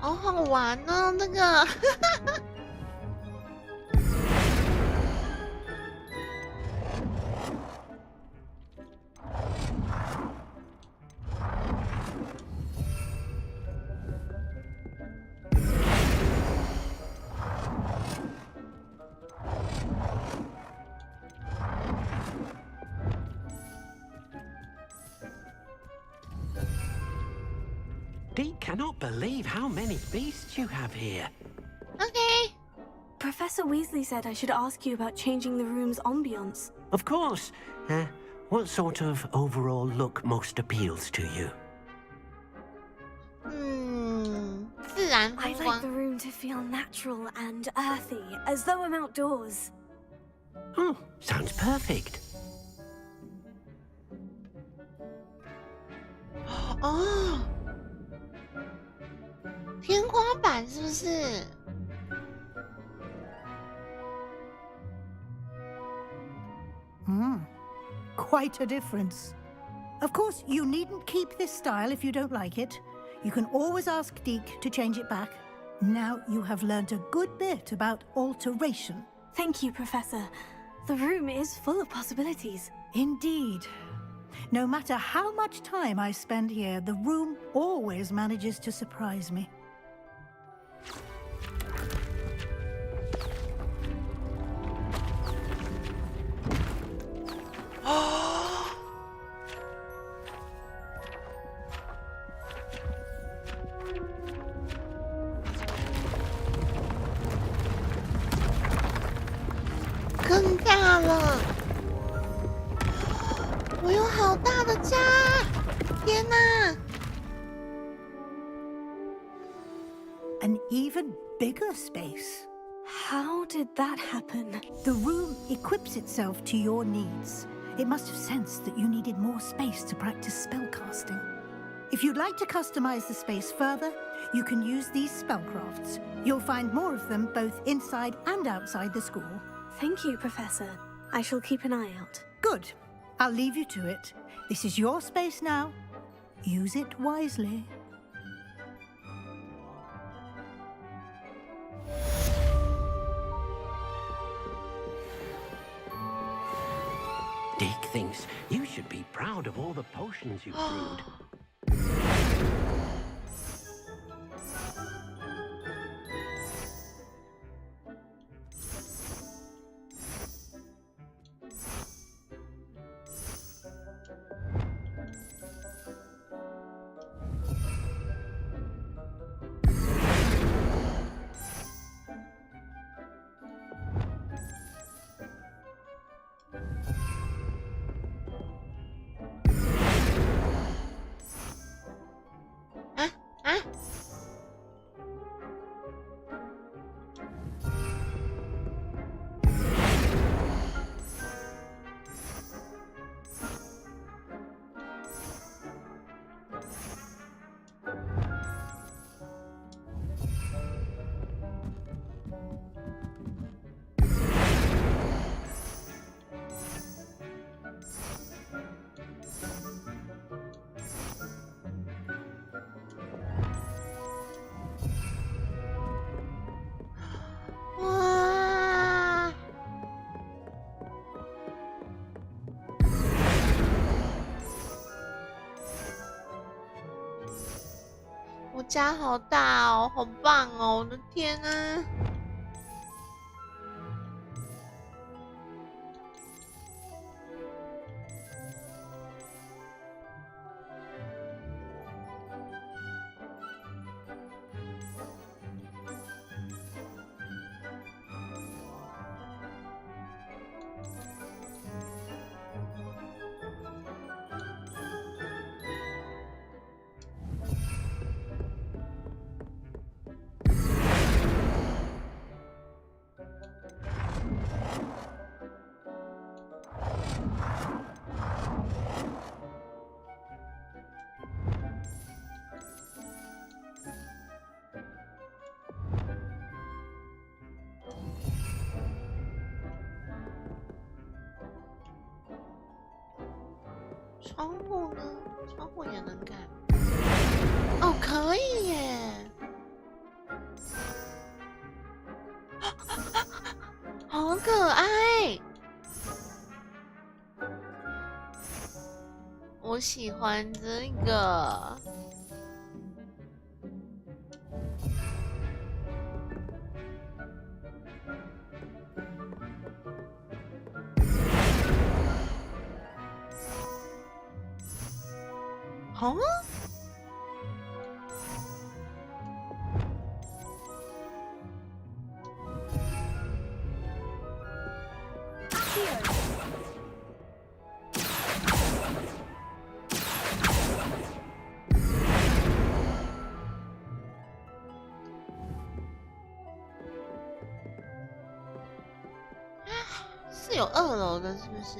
好好玩哦，这个。Deke cannot believe how many beasts you have here. Okay. Professor Weasley said I should ask you about changing the room's ambience. Of course. What sort of overall look most appeals to you? 自然 I'd 风 like 光 the。room to feel natural and earthy, as though I'm outdoors. Oh, sounds perfect. 哦，天花板是不是？ Quite a difference. Of course, you needn't keep this style if you don't like it. You can always ask Deke to change it back. Now you have learnt a good bit about alteration. Thank you, Professor. The room is full of possibilities. Indeed. No matter how much time I spend here, the room always manages to surprise me. 更大了，我有好大的家！天哪！ An even bigger space. How did that happen? The room equips itself to your needs. It must have sensed that you needed more space to practice spellcasting. If you'd like to customize the space further, you can use these spellcrafts. You'll find more of them both inside and outside the school. Thank you, Professor. I shall keep an eye out. Good. I'll leave you to it. This is your space now. Use it wisely. Dick thinks you should be proud of all the potions you've brewed.家好大哦，好棒哦！我的天啊！窗户呢？窗户也能改。哦，可以耶！好可爱，我喜欢这个。哦，是有2楼的，是不是？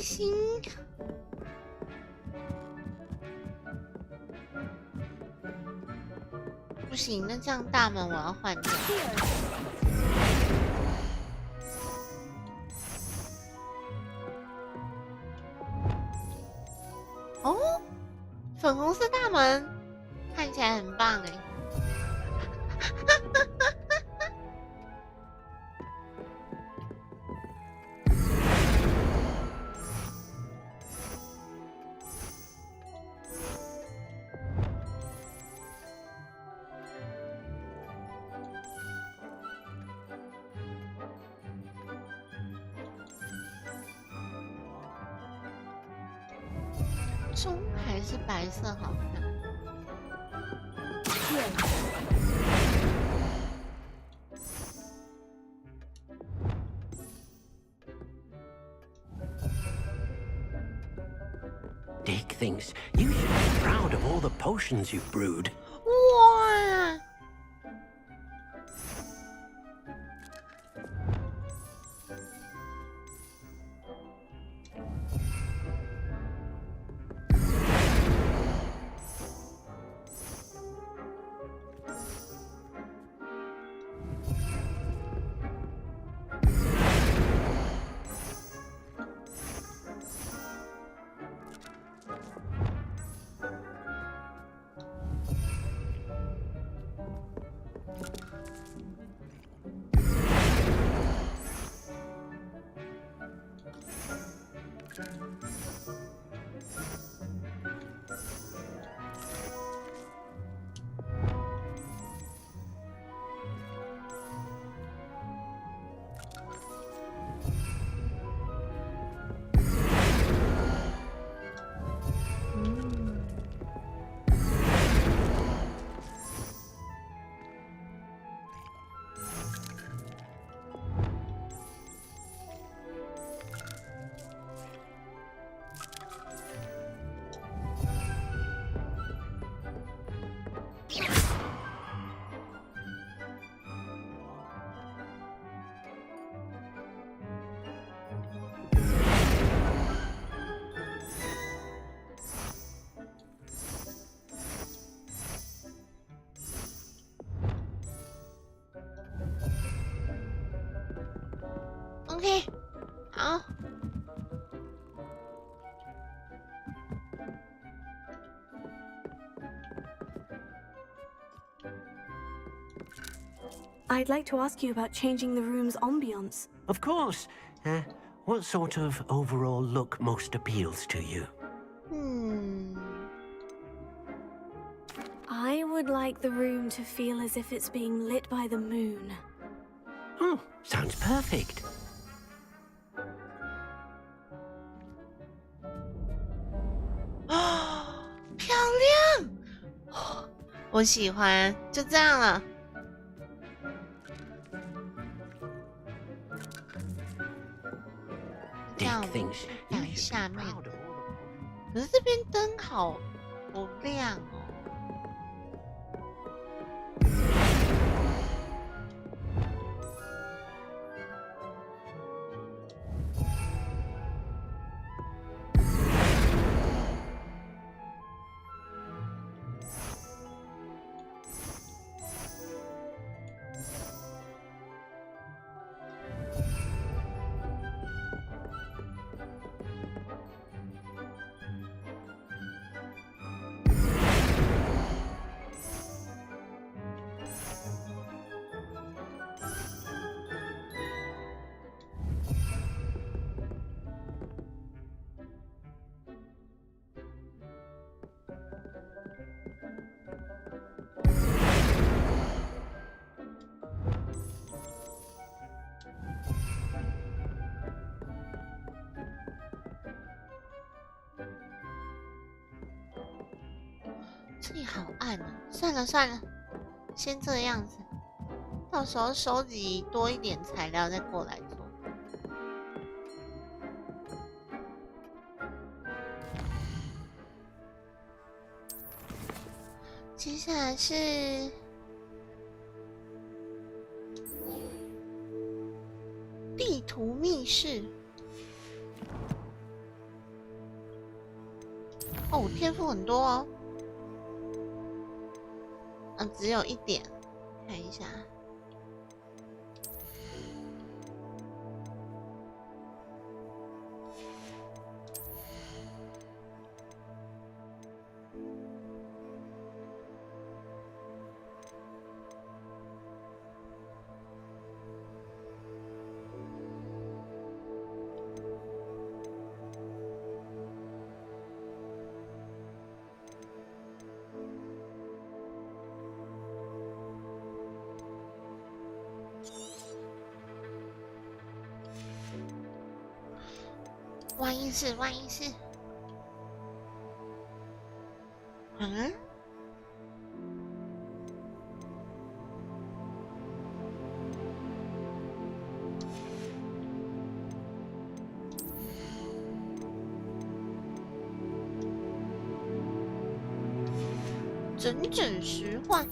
心。不行，那这样大门我要换掉。哦，粉红色大门看起来很棒哎。棕还是白色好看？Dick thinks you should be proud of all the potions you've brewed. 哇！OK， 好。I'd like to ask you about changing the room's ambience. Of course. What sort of overall look most appeals to you? I would like the room to feel as if it's being lit by the moon. Oh, sounds perfect. 漂亮！我喜欢，就这样了。这样看下面的，可是这边灯好不亮哦。这里好暗啊！算了算了，先这样子，到时候收集多一点材料再过来做。接下来是地图密室。哦，天赋很多哦。只有1点，看一下。万一是，整实话。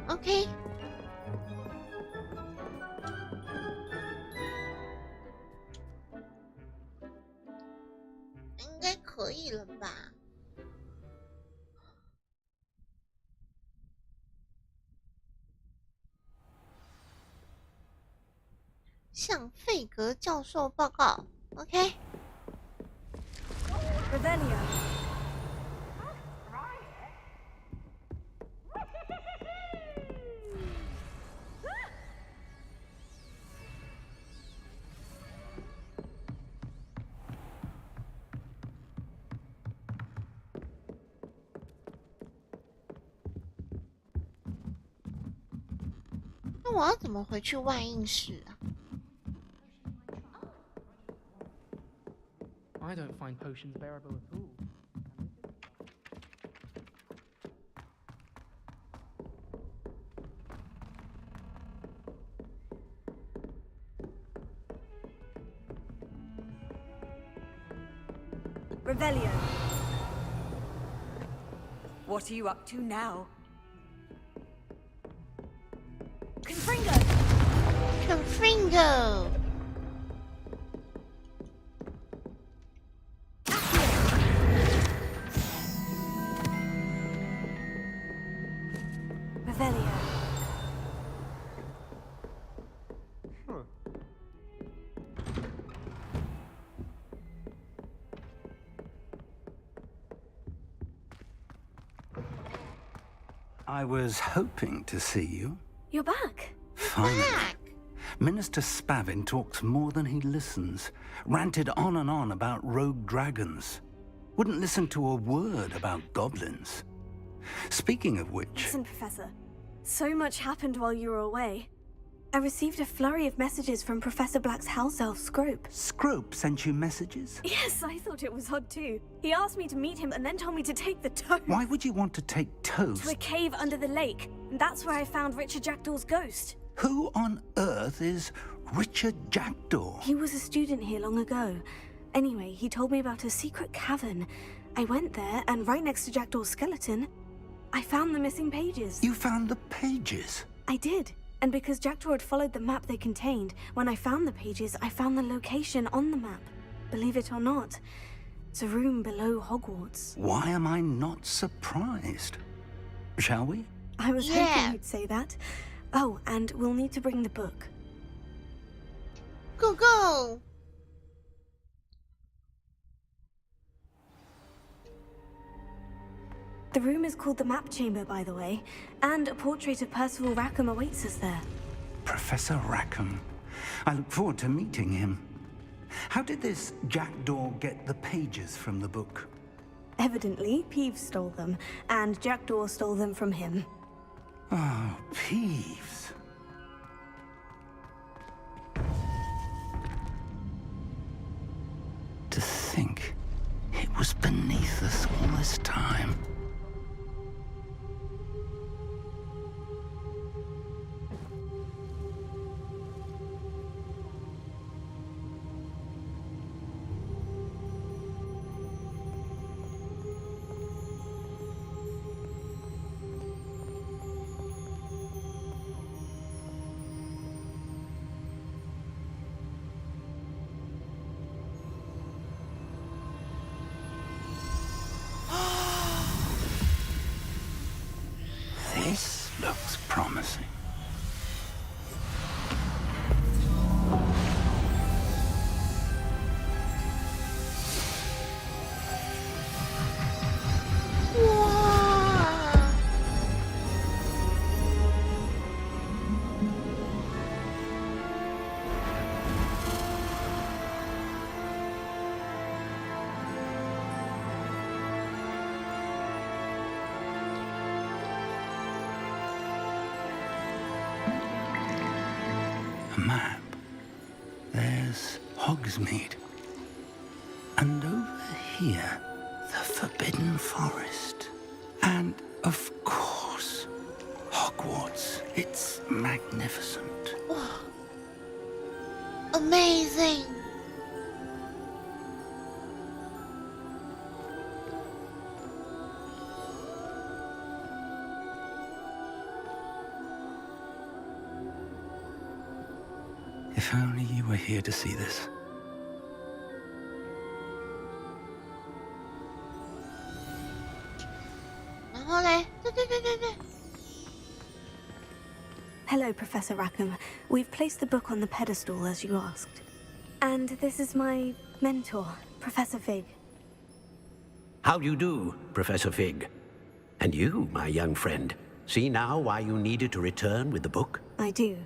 OK， 应该可以了吧？向费格教授报告。OK。Revelio.那我要怎么回去外应室啊？ I don't find potions bearable at all. Revelio. What are you up to now? Confringo. Confringo. Revelio. I was hoping to see you. You're back. Finally. Minister Spavin talks more than he listens. Ranted on and on about rogue dragons. Wouldn't listen to a word about goblins. Speaking of which... Listen, Professor. So much happened while you were away. I received a flurry of messages from Professor Black's house elf, Scrope. Scrope sent you messages? Yes, I thought it was odd too. He asked me to meet him and then told me to take the toast. Why would you want to take toast? To a cave under the lake. And that's where I found Richard Jackdaw's ghost. Who on earth is Richard Jackdaw? He was a student here long ago. Anyway, he told me about a secret cavern. I went there, and right next to Jackdaw's skeleton, I found the missing pages. You found the pages? I did. And because Jackdaw had followed the map they contained, when I found the pages, I found the location on the map. Believe it or not, it's a room below Hogwarts. Why am I not surprised? Shall we? I was hoping you'd say that. Oh, and we'll need to bring the book. Go, go! The room is called the Map Chamber, by the way, and a portrait of Percival Rackham awaits us there. Professor Rackham. I look forward to meeting him. How did this Jackdaw get the pages from the book? Evidently, Peeves stole them, and Jackdaw stole them from him. Oh, Peeves. To think it was beneath us all this time. This looks promising. Map. There's Hogsmeade. And over here, the Forbidden Forest. And, of course, Hogwarts. It's magnificent. Amazing! If only you were here to see this. Hello, Professor Rackham. We've placed the book on the pedestal as you asked. And this is my mentor, Professor Fig. How do you do, Professor Fig? And you, my young friend, see now why you needed to return with the book? I do.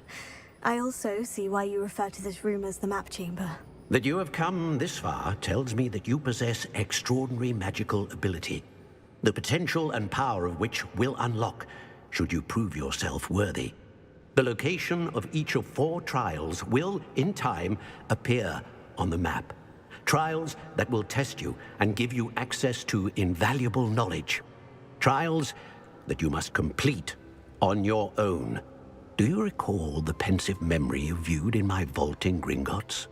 I also see why you refer to this room as the Map Chamber. That you have come this far tells me that you possess extraordinary magical ability, the potential and power of which will unlock should you prove yourself worthy. The location of each of 4 trials will, in time, appear on the map. Trials that will test you and give you access to invaluable knowledge. Trials that you must complete on your own. Do you recall the pensive memory you viewed in my vault in Gringotts?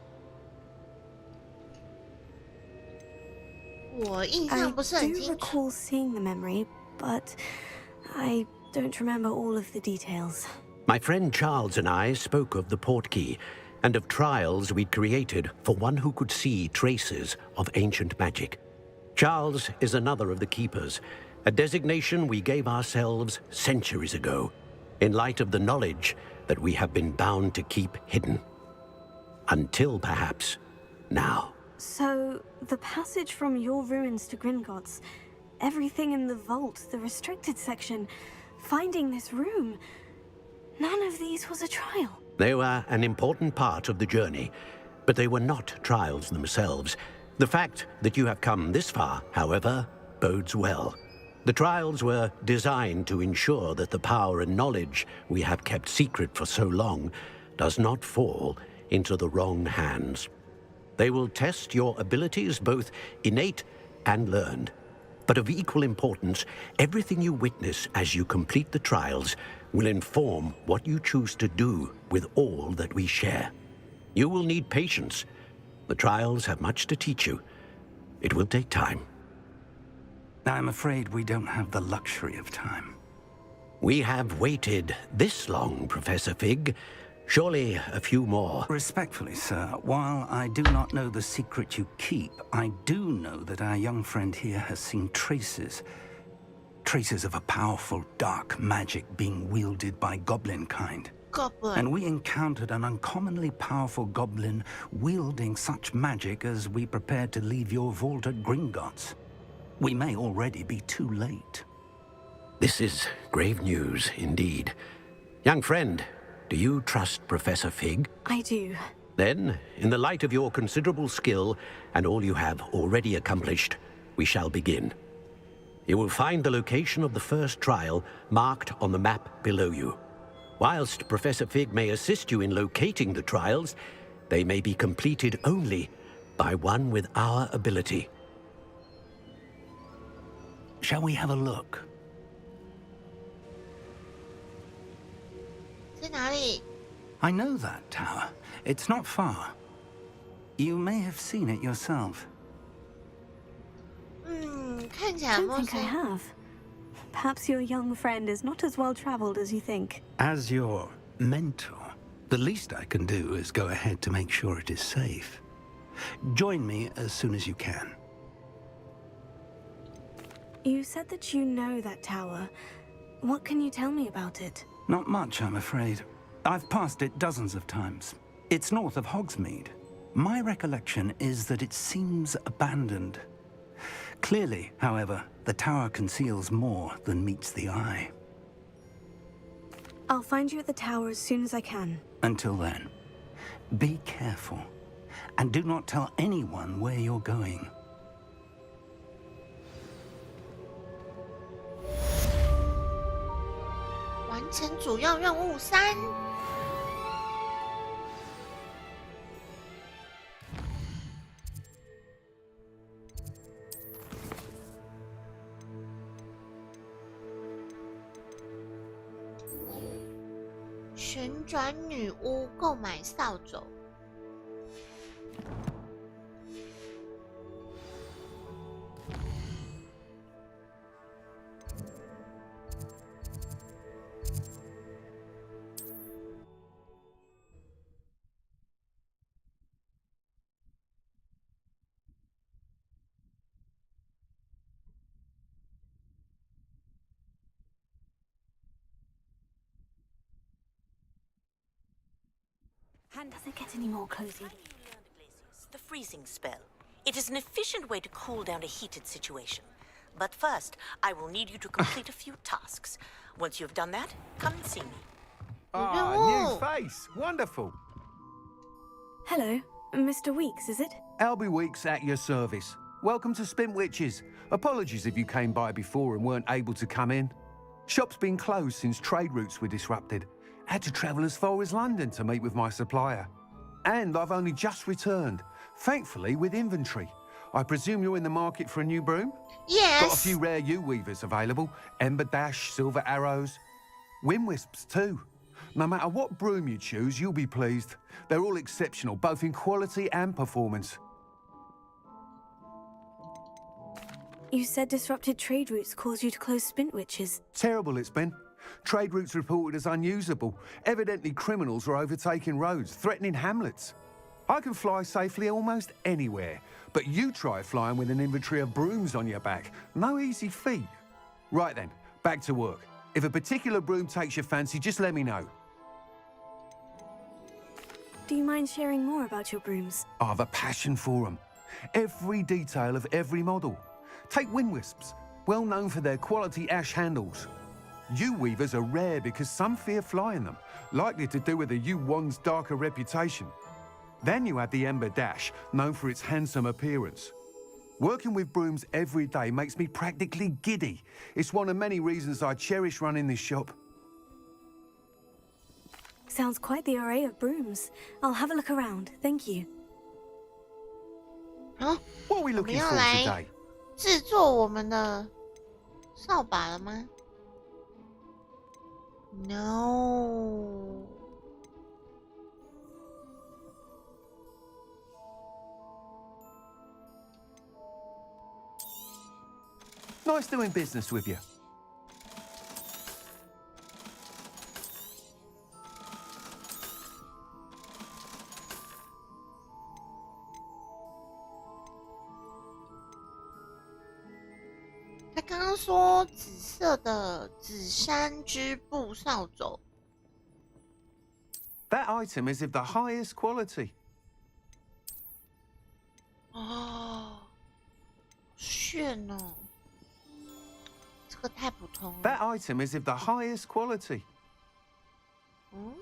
I do recall seeing the memory, but I don't remember all of the details. My friend Charles and I spoke of the portkey and of trials we'd created for one who could see traces of ancient magic. Charles is another of the keepers, a designation we gave ourselves centuries ago, in light of the knowledge that we have been bound to keep hidden. Until perhaps now. So, the passage from your ruins to Gringotts, everything in the vault, the restricted section, finding this room, none of these was a trial. They were an important part of the journey, but they were not trials themselves. The fact that you have come this far, however, bodes well. The trials were designed to ensure that the power and knowledge we have kept secret for so long does not fall into the wrong hands. They will test your abilities, both innate and learned. But of equal importance, everything you witness as you complete the trials will inform what you choose to do with all that we share. You will need patience, The trials have much to teach you. It will take time. I'm afraid we don't have the luxury of time. We have waited this long, Professor Fig. Surely a few more. Respectfully, sir, while I do not know the secret you keep, I do know that our young friend here has seen traces of a powerful dark magic being wielded by goblin kind. Goblin. And we encountered an uncommonly powerful goblin wielding such magic as we prepared to leave your vault at Gringotts. We may already be too late. This is grave news indeed. Young friend, do you trust Professor Fig? I do. Then, in the light of your considerable skill and all you have already accomplished, we shall begin. You will find the location of the first trial marked on the map below you. Whilst Professor Fig may assist you in locating the trials, they may be completed only by one with our ability. Shall we have a look? 在哪里？ I know that tower. It's not far. You may have seen it yourself. 看起来 I 陌 don't think I 生。 have. Perhaps your young friend is not as well traveled as you think. As your mentor, the least I can do is go ahead to make sure it is safe. Join me as soon as you can. You said that you know that tower. What can you tell me about it? Not much, I'm afraid. I've passed it dozens of times. It's north of Hogsmeade. My recollection is that it seems abandoned. Clearly, however, the tower conceals more than meets the eye. I'll find you at the tower as soon as I can. Until then, be careful, and do not tell anyone where you're going. 完成主要任务3。旋转女巫购买扫帚。Does it get any more cozy? The freezing spell. It is an efficient way to cool down a heated situation. But first, I will need you to complete a few tasks. Once you've done that, come and see me. Ah, new face. Wonderful. Hello, Mr. Weeks, is it? Albie Weeks at your service. Welcome to Spintwitches. Apologies if you came by before and weren't able to come in. Shop's been closed since trade routes were disrupted. Had to travel as far as London to meet with my supplier. And I've only just returned, thankfully with inventory. I presume you're in the market for a new broom? Yes. Got a few rare U-weavers available. Ember Dash, Silver Arrows. Wind Wisps too. No matter what broom you choose, you'll be pleased. They're all exceptional, both in quality and performance. You said disrupted trade routes caused you to close Spintwitches. Terrible it's been. Trade routes reported as unusable. Evidently criminals were overtaking roads, threatening hamlets. I can fly safely almost anywhere, but you try flying with an inventory of brooms on your back. No easy feat. Right then, back to work. If a particular broom takes your fancy, just let me know. Do you mind sharing more about your brooms? I have a passion for them. Every detail of every model. Take Wind Wisps, well known for their quality ash handles. U-weavers are rare because some fear flying them, likely to do with the U-wand's darker reputation. Then you have the Ember Dash, known for its handsome appearance. Working with brooms every day makes me practically giddy. It's one of many reasons I cherish running this shop. Sounds quite the array of brooms. I'll have a look around, thank you. Huh? What are we looking for today? 制作我们的扫把了吗？ No. Nice doing business with you. 他刚刚说紫色的紫杉织布扫帚。That item is of the highest quality. 哦，炫哦！这个太普通了。 That item is of the highest quality. 嗯。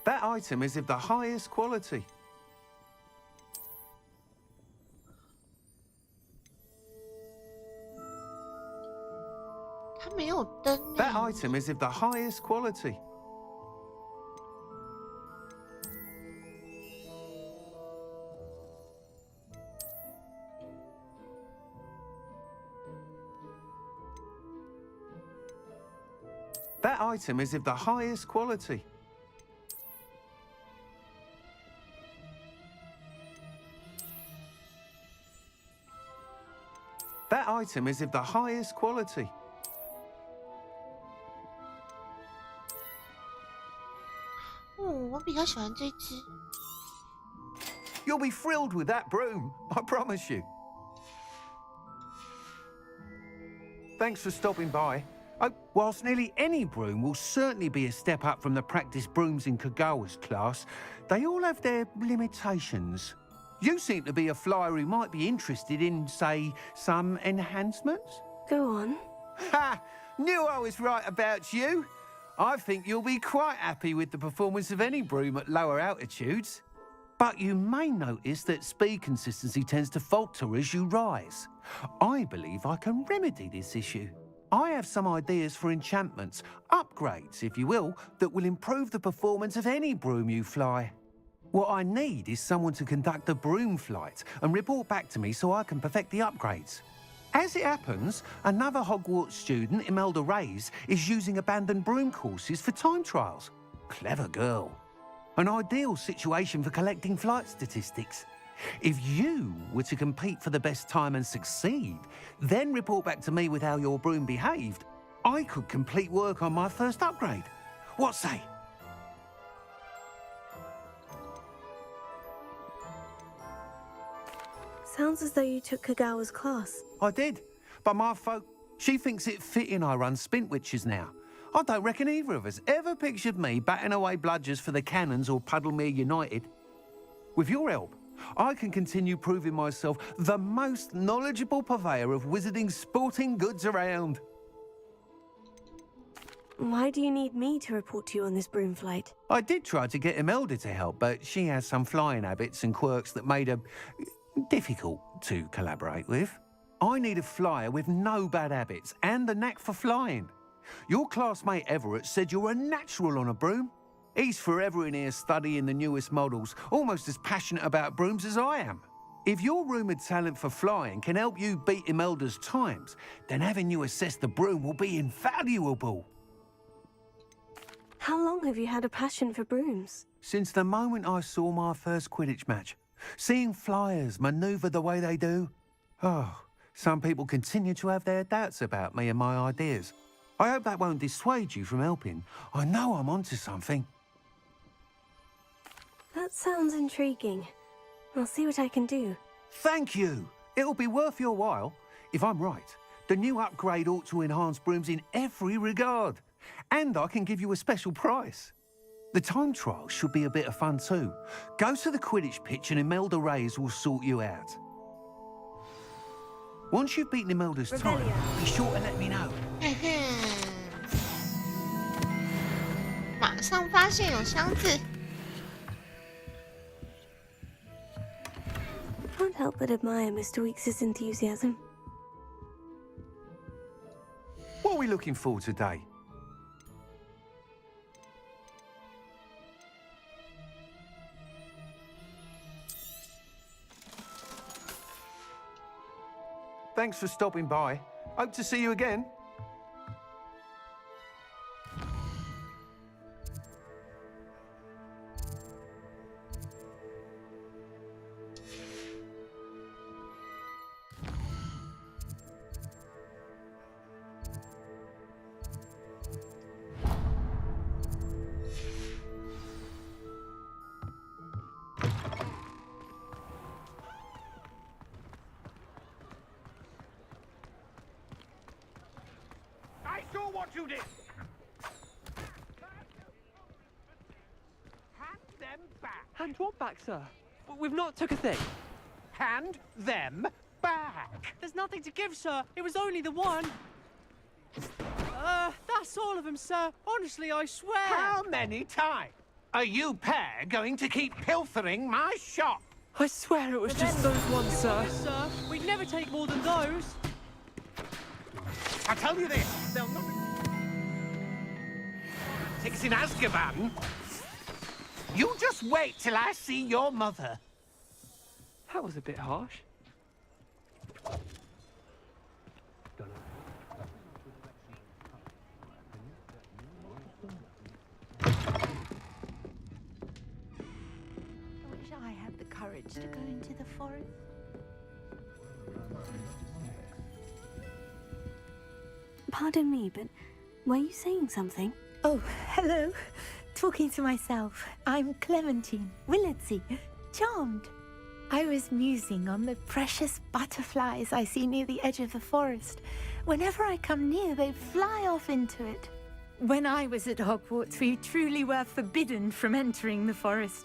That item is of the highest quality. 它没有灯。That item is of the highest quality. That item is of the highest quality. That item is of the highest quality. 我比较喜欢这只。You'll be thrilled with that broom, I promise you. Thanks for stopping by. Oh, whilst nearly any broom will certainly be a step up from the practice brooms in Kagawa's class, they all have their limitations. You seem to be a flyer who might be interested in, say, some enhancements? Go on. Ha! Knew I was right about you. I think you'll be quite happy with the performance of any broom at lower altitudes. But you may notice that speed consistency tends to falter as you rise. I believe I can remedy this issue. I have some ideas for enchantments, upgrades, if you will, that will improve the performance of any broom you fly. What I need is someone to conduct a broom flight and report back to me so I can perfect the upgrades. As it happens, another Hogwarts student, Imelda Reyes, is using abandoned broom courses for time trials. Clever girl. An ideal situation for collecting flight statistics. If you were to compete for the best time and succeed, then report back to me with how your broom behaved, I could complete work on my first upgrade. What say? Sounds as though you took Kagawa's class. I did, but my she thinks it fitting I run Spintwitches now. I don't reckon either of us ever pictured me batting away bludgers for the Cannons or Puddlemere United. With your help, I can continue proving myself the most knowledgeable purveyor of wizarding sporting goods around. Why do you need me to report to you on this broom flight? I did try to get Imelda to help, but she has some flying habits and quirks that made her difficult to collaborate with. I need a flyer with no bad habits and the knack for flying. Your classmate Everett said you're a natural on a broom. He's forever in here studying the newest models, almost as passionate about brooms as I am. If your rumoured talent for flying can help you beat Imelda's times, then having you assess the broom will be invaluable. How long have you had a passion for brooms? Since the moment I saw my first Quidditch match. Seeing flyers manoeuvre the way they do. Oh, some people continue to have their doubts about me and my ideas. I hope that won't dissuade you from helping. I know I'm onto something. That sounds intriguing. I'll see what I can do. Thank you. It'll be worth your while. If I'm right, the new upgrade ought to enhance brooms in every regard. And I can give you a special price. The time trial should be a bit of fun too. Go to the Quidditch pitch and Imelda Reyes will sort you out. Once you've beaten Imelda's time, be sure to let me know. 马上发现有箱子。 Can't help but admire Mr. Weeks' enthusiasm. What are we looking for today? Thanks for stopping by. Hope to see you again. Hand what back, sir? We've not took a thing. Hand them back. There's nothing to give, sir. It was only the one. That's all of them, sir. Honestly, I swear. How many times are you pair going to keep pilfering my shop? I swear it was just those ones, sir. Sir, we'd never take more than those. I tell you this, they'll not... 6 in Azkaban? You just wait till I see your mother. That was a bit harsh. I wish I had the courage to go into the forest. Pardon me, but were you saying something? Oh, hello. Talking to myself. I'm Clementine, Willardsey, charmed. I was musing on the precious butterflies I see near the edge of the forest. Whenever I come near, they fly off into it. When I was at Hogwarts, we truly were forbidden from entering the forest.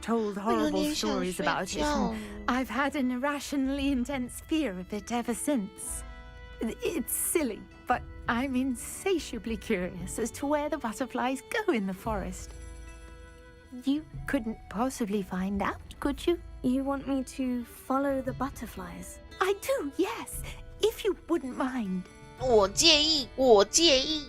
Told horrible stories about it, and I've had an irrationally intense fear of it ever since. It's silly, but I'm insatiably curious as to where the butterflies go in the forest. You couldn't possibly find out, could you? You want me to follow the butterflies? I do, yes, if you wouldn't mind. 我介意，我介意。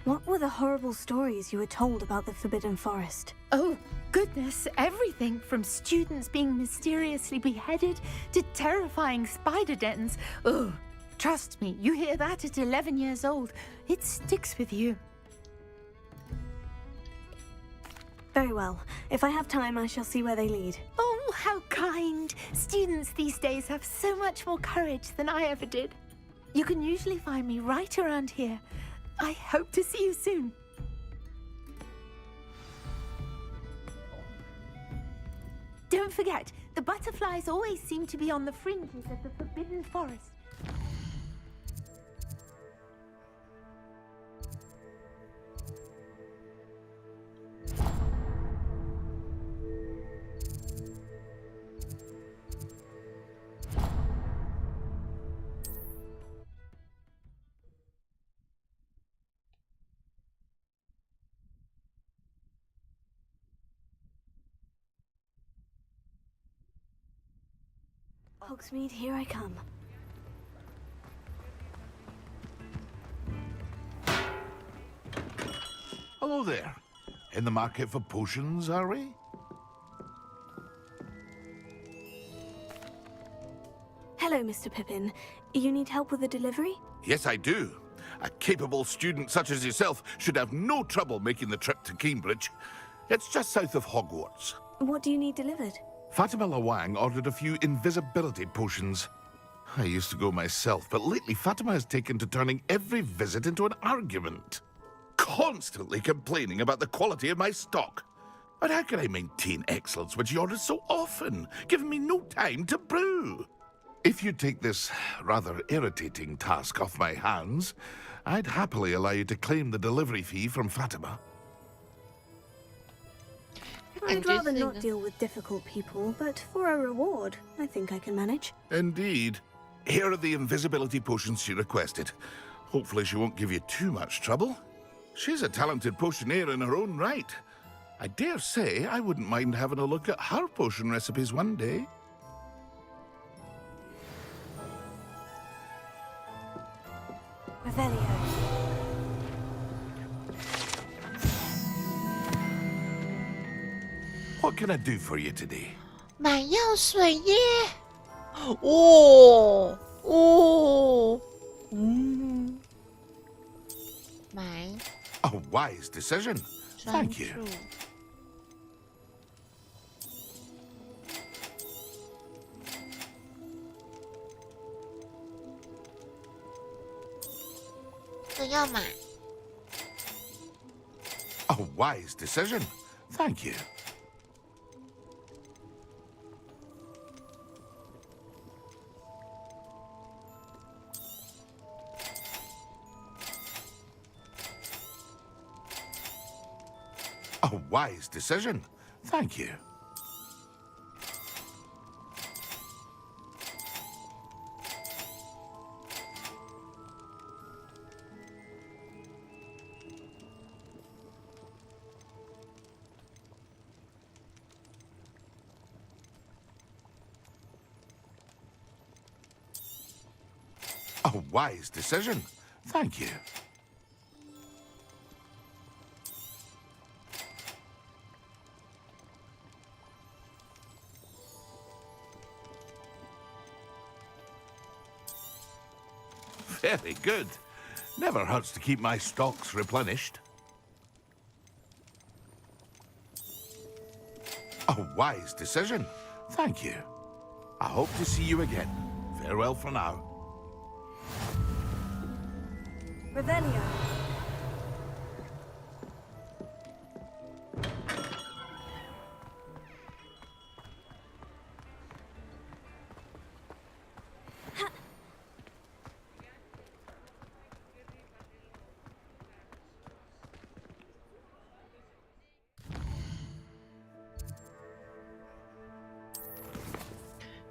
What were the horrible stories you were told about the Forbidden Forest? Oh, goodness, everything from students being mysteriously beheaded to terrifying spider dens. Oh, trust me, you hear that at 11 years old, it sticks with you. Very well. If I have time, I shall see where they lead. Oh, how kind. Students these days have so much more courage than I ever did. You can usually find me right around here. I hope to see you soon. Don't forget, the butterflies always seem to be on the fringes of the Forbidden Forest. Hogsmeade, here I come. Hello there. In the market for potions, are we? Hello, Mr. Pippin. You need help with a delivery? Yes, I do. A capable student such as yourself should have no trouble making the trip to Cambridge. It's just south of Hogwarts. What do you need delivered? Fatima Lawang ordered a few invisibility potions. I used to go myself, but lately Fatima has taken to turning every visit into an argument. Constantly complaining about the quality of my stock. But how can I maintain excellence when she orders so often, giving me no time to brew? If you take this rather irritating task off my hands, I'd happily allow you to claim the delivery fee from Fatima. I'd rather not deal with difficult people, but for a reward, I think I can manage. Indeed. Here are the invisibility potions she requested. Hopefully she won't give you too much trouble. She's a talented potioneer in her own right. I dare say I wouldn't mind having a look at her potion recipes one day. Revelio. What can I do for you today? 买药水耶！哦哦，买 A wise decision. 专 Thank 注 you.。这要买 A wise decision. Thank you. A A wise decision. Thank you. A wise decision. Thank you. Very good. Never hurts to keep my stocks replenished. A wise decision. Thank you. I hope to see you again. Farewell for now. Revelio.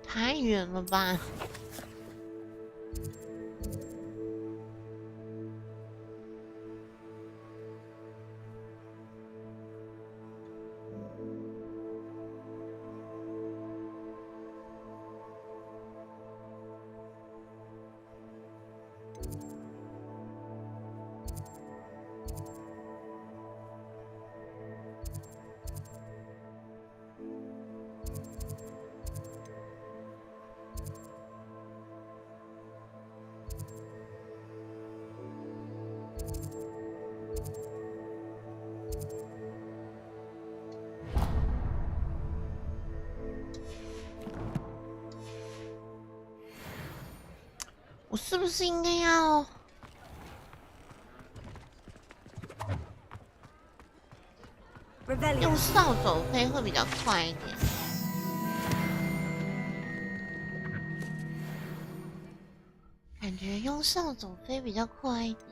太远了吧？我是不是应该要用扫帚飞会比较快一点？感觉用扫帚飞比较快一点。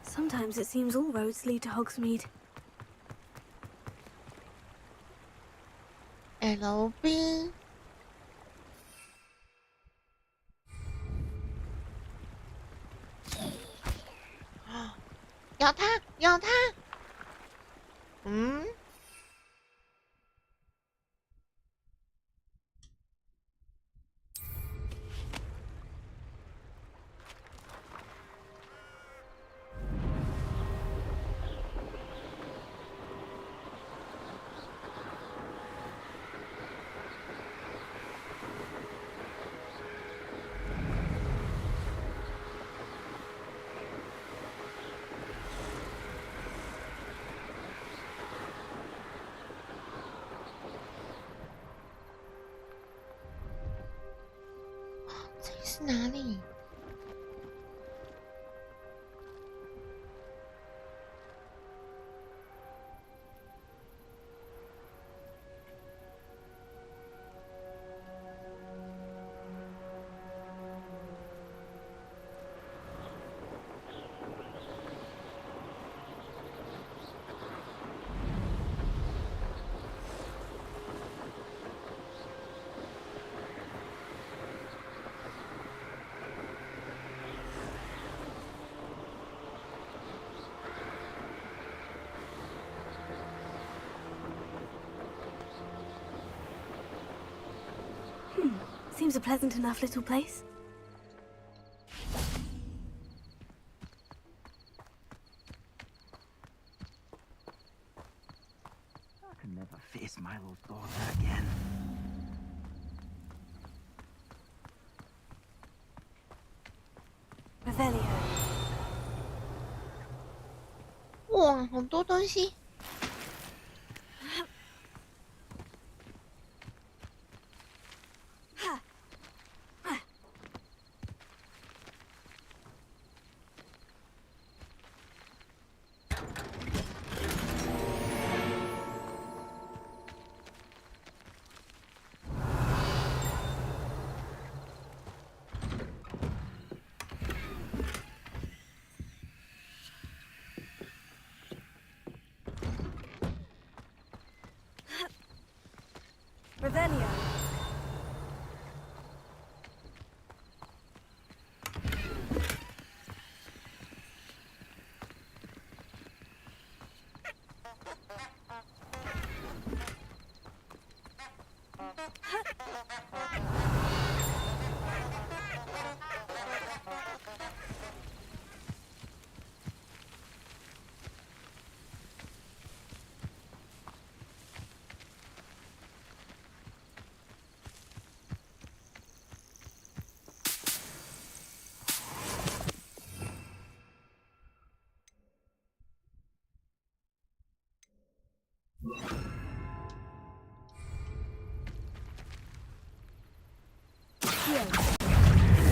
Sometimes it seems all roads lead to Hogsmeade. LB 咬他，咬他！嗯。这里是哪里？Seems a pleasant enough little place. Revelio. 哇，好多东西。Revelio.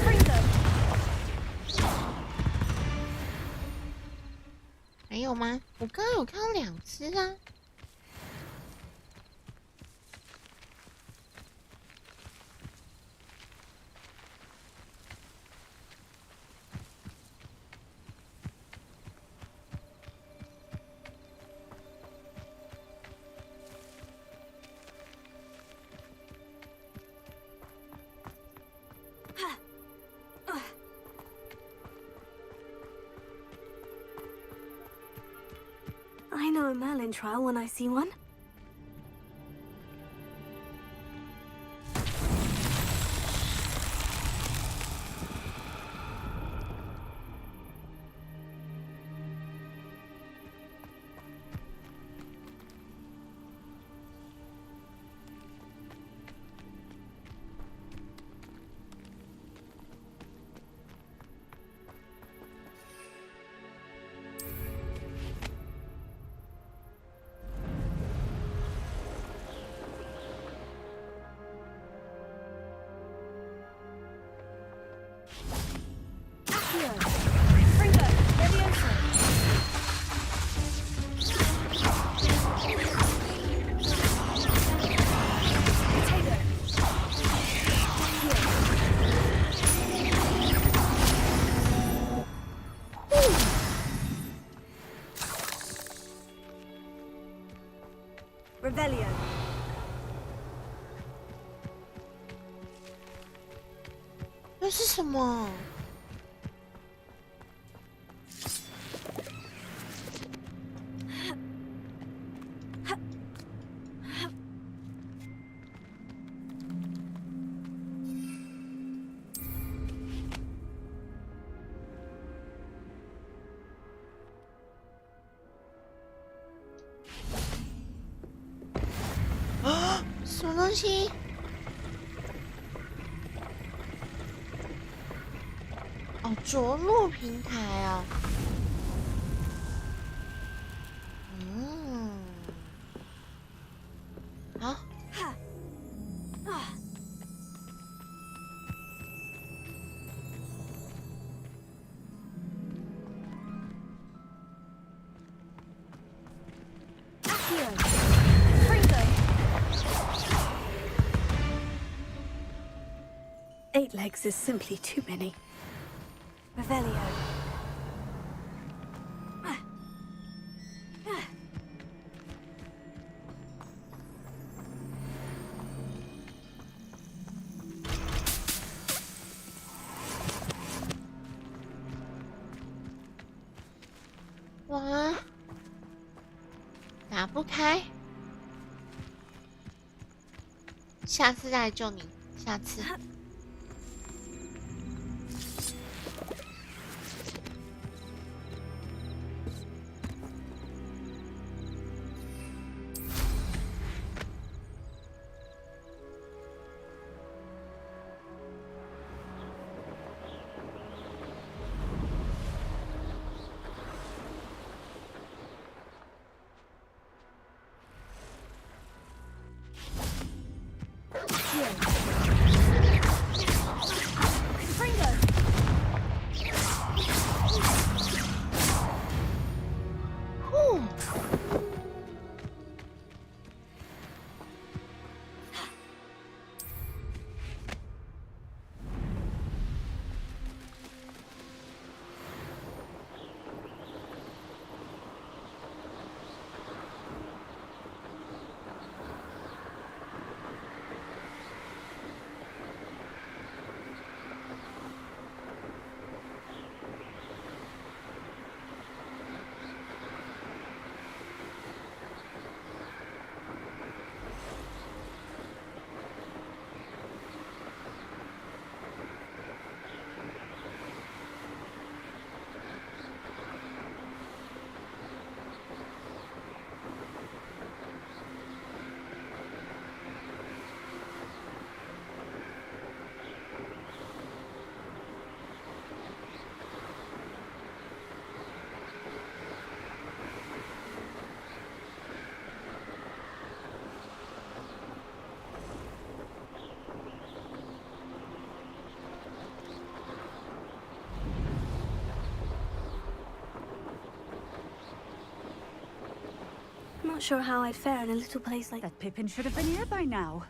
Bring them. 还有吗？我刚刚有看到2只啊。I know a Merlin trial when I see one. Revelio. 那是什么？啊！什么东西？哦，着陆平台啊。嗯，好。8 legs is simply too many. Revelio. Wow. 哇，打不开，下次再来救你，下次。Not sure how I'd fare in a little place like that. Pippin should have been here by now.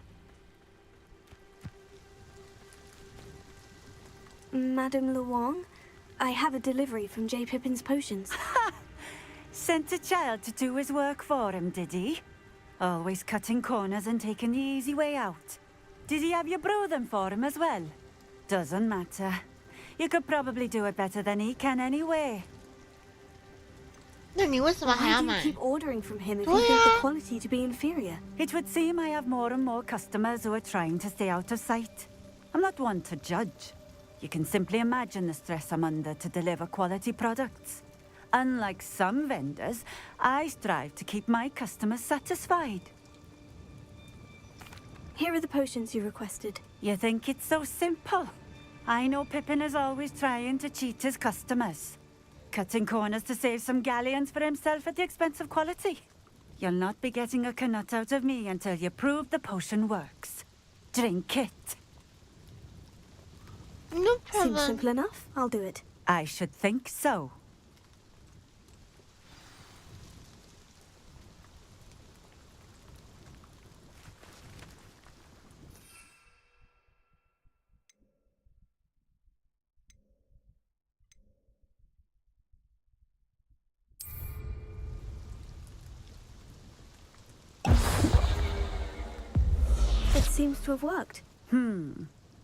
Madame Luong, I have a delivery from J. Pippin's potions. Sent a child to do his work for him, did he? Always cutting corners and taking the easy way out. Did he have you brew them for him as well? Doesn't matter. You could probably do it better than he can anyway. 那你为什么还要买？ Why do you keep ordering from him if you think the quality to be inferior? It would seem I have more and more customers who are trying to stay out of sight. I'm not one to judge. You can simply imagine the stress I'm under to deliver quality products. Unlike some vendors, I strive to keep my customers satisfied. Here are the potions you requested. You think it's so simple? I know Pippin is always trying to cheat his customers. Cutting corners to save some galleons for himself at the expense of quality. You'll not be getting a canut out of me until you prove the potion works. Drink it. No problem. Seems simple enough. I'll do it. I should think so. It seems to have worked.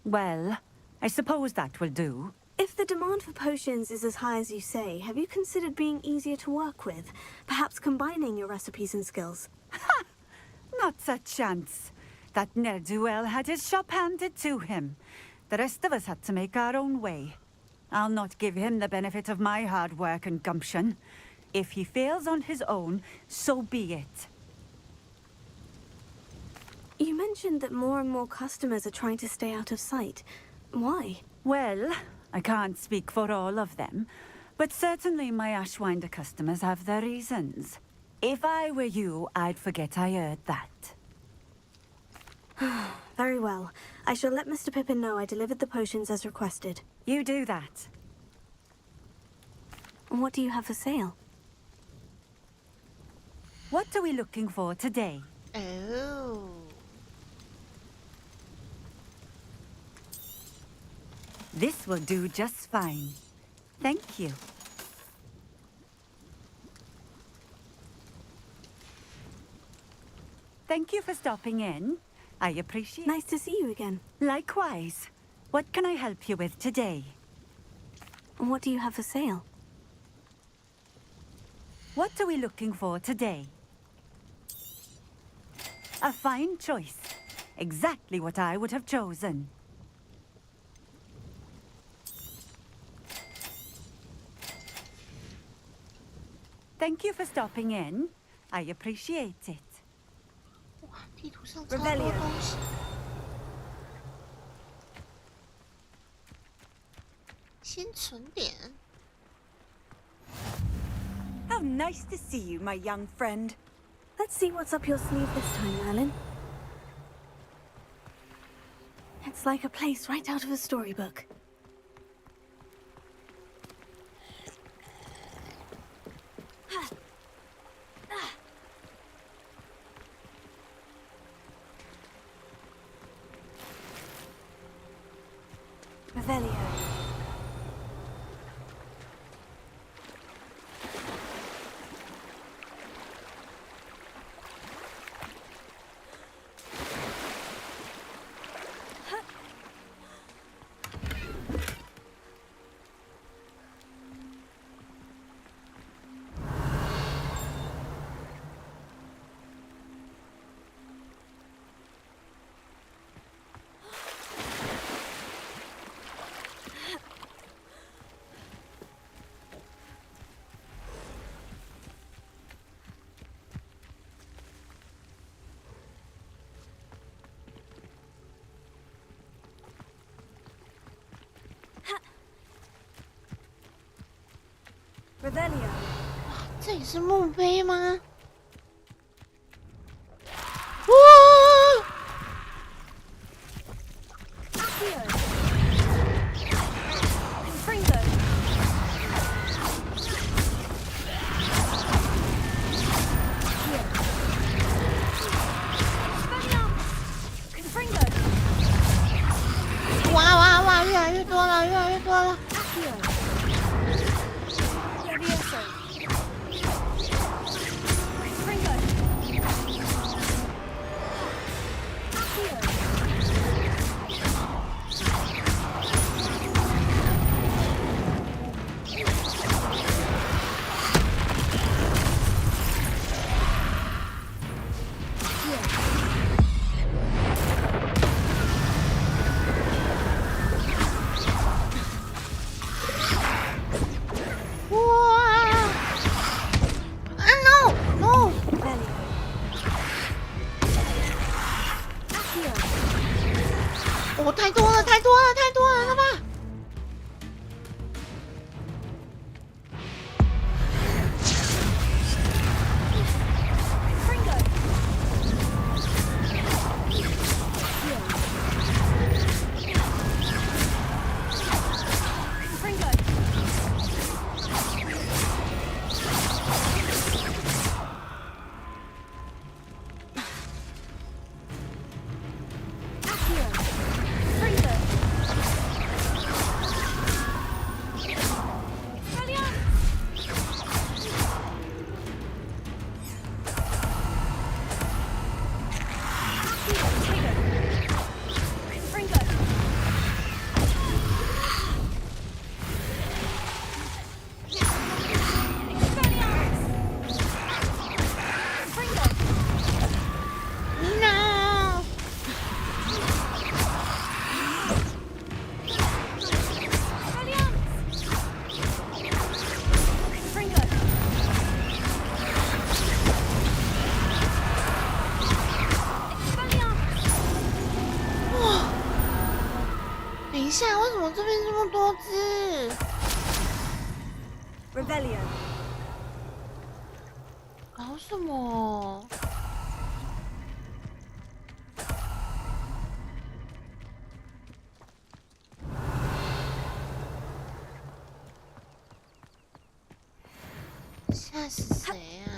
Well, I suppose that will do. If the demand for potions is as high as you say, have you considered being easier to work with? Perhaps combining your recipes and skills? Ha! Not a chance. That ne'er-do-well had his shop handed to him. The rest of us had to make our own way. I'll not give him the benefit of my hard work and gumption. If he fails on his own, so be it. You mentioned that more and more customers are trying to stay out of sight. Why? Well, I can't speak for all of them, but certainly my Ashwinder customers have their reasons. If I were you, I'd forget I heard that. Very well. I shall let Mr. Pippin know I delivered the potions as requested. You do that. What do you have for sale? What are we looking for today? Oh. This will do just fine. Thank you. Thank you for stopping in. I appreciate it. Nice to see you again. Likewise. What can I help you with today? What do you have for sale? What are we looking for today? A fine choice. Exactly what I would have chosen. Thank you for stopping in. I appreciate it. 哇，地图上超多东西。先存点。How nice to see you, my young friend. Let's see what's up your sleeve this time, Alan. Looks like a place right out of a storybook. Revelio. Revelio. 这里是墓碑吗？哇！ 哇哇哇！越来越多了，越来越多了。 哦，太多了，太多了，太多了，好吧。等一下，为什么这边这么多只 Revelio. 搞什么？吓死谁啊？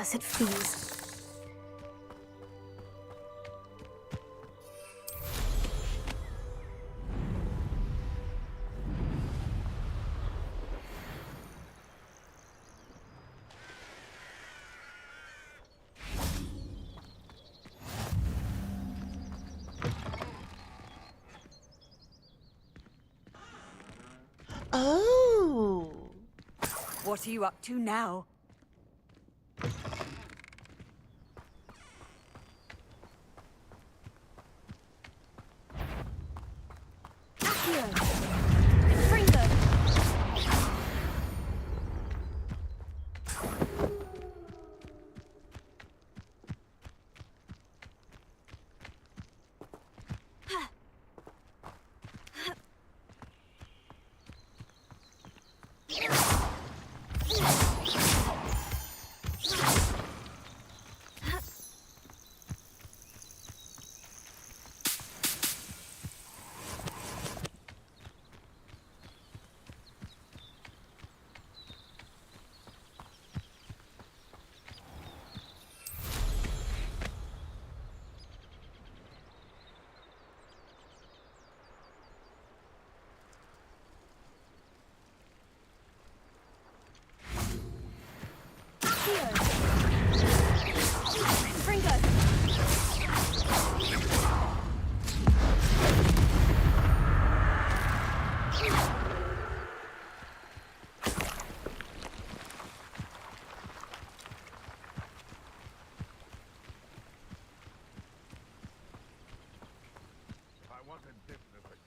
accursed fleas. Oh. What are you up to now? Bring them!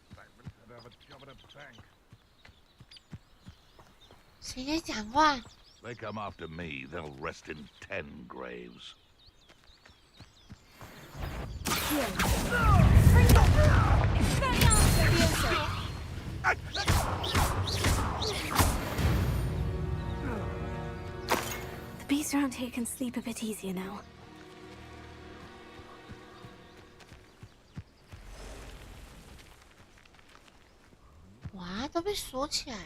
excitement, I'd have a job at a bank. 谁在讲话？ They come after me, they'll rest in 10 graves. The beasts around here can sleep a bit easier now. 哇，都被锁起来。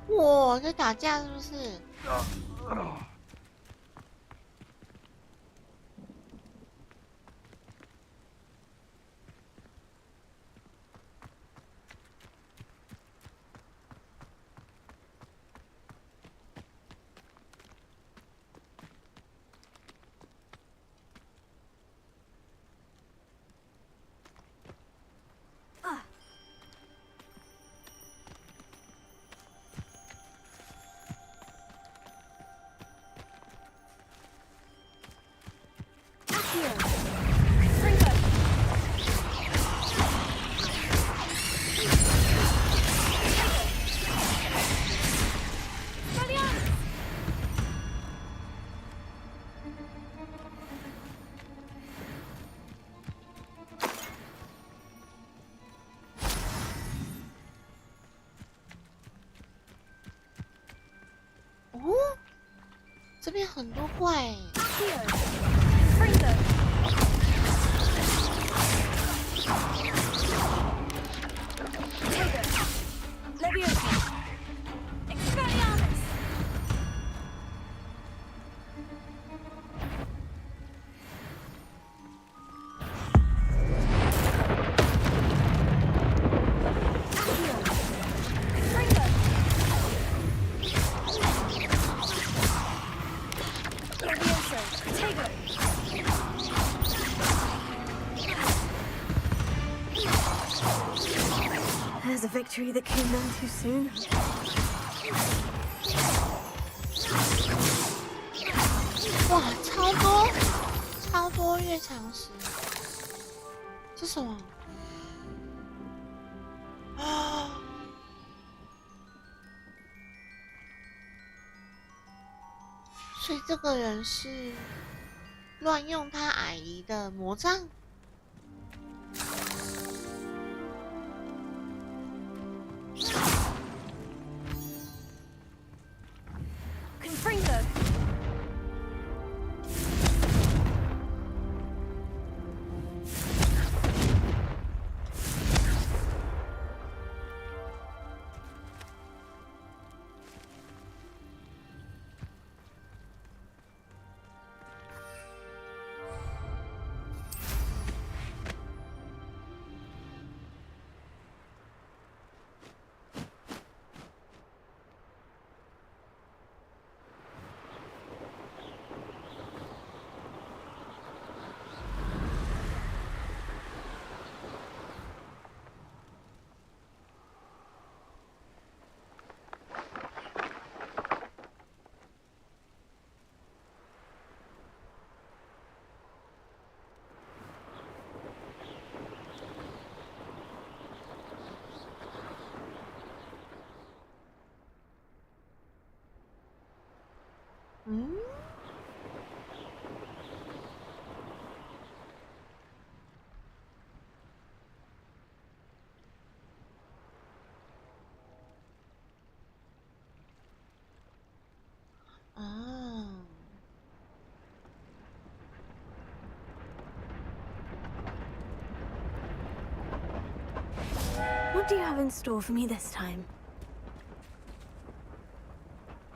哇，在打架是不是？哦，这边很多怪欸。There's a victory that came none too soon. 哇，超多，超多越常识。这什么？所以这个人是乱用他阿姨的魔杖。What do you have in store for me this time?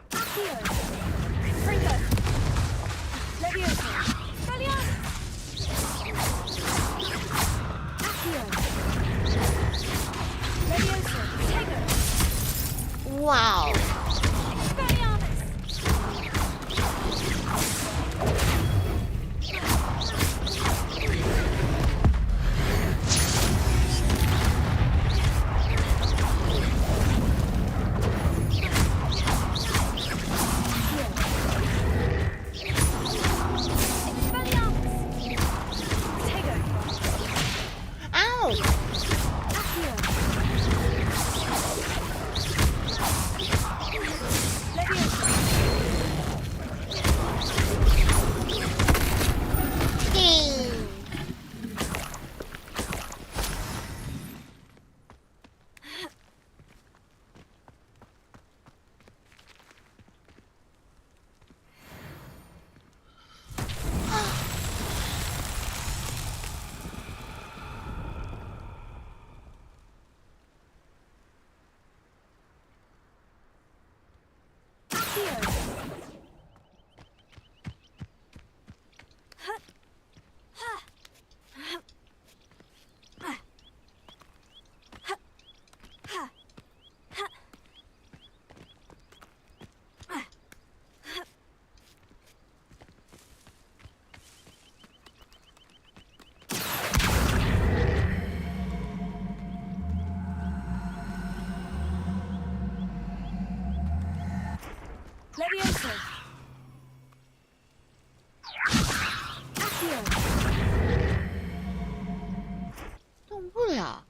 Accio! Confringo! Levioso! Expelliarmus! Accio! Levioso! Tego! Wow! Expelliarmus! Levioso! Accio! 动不了。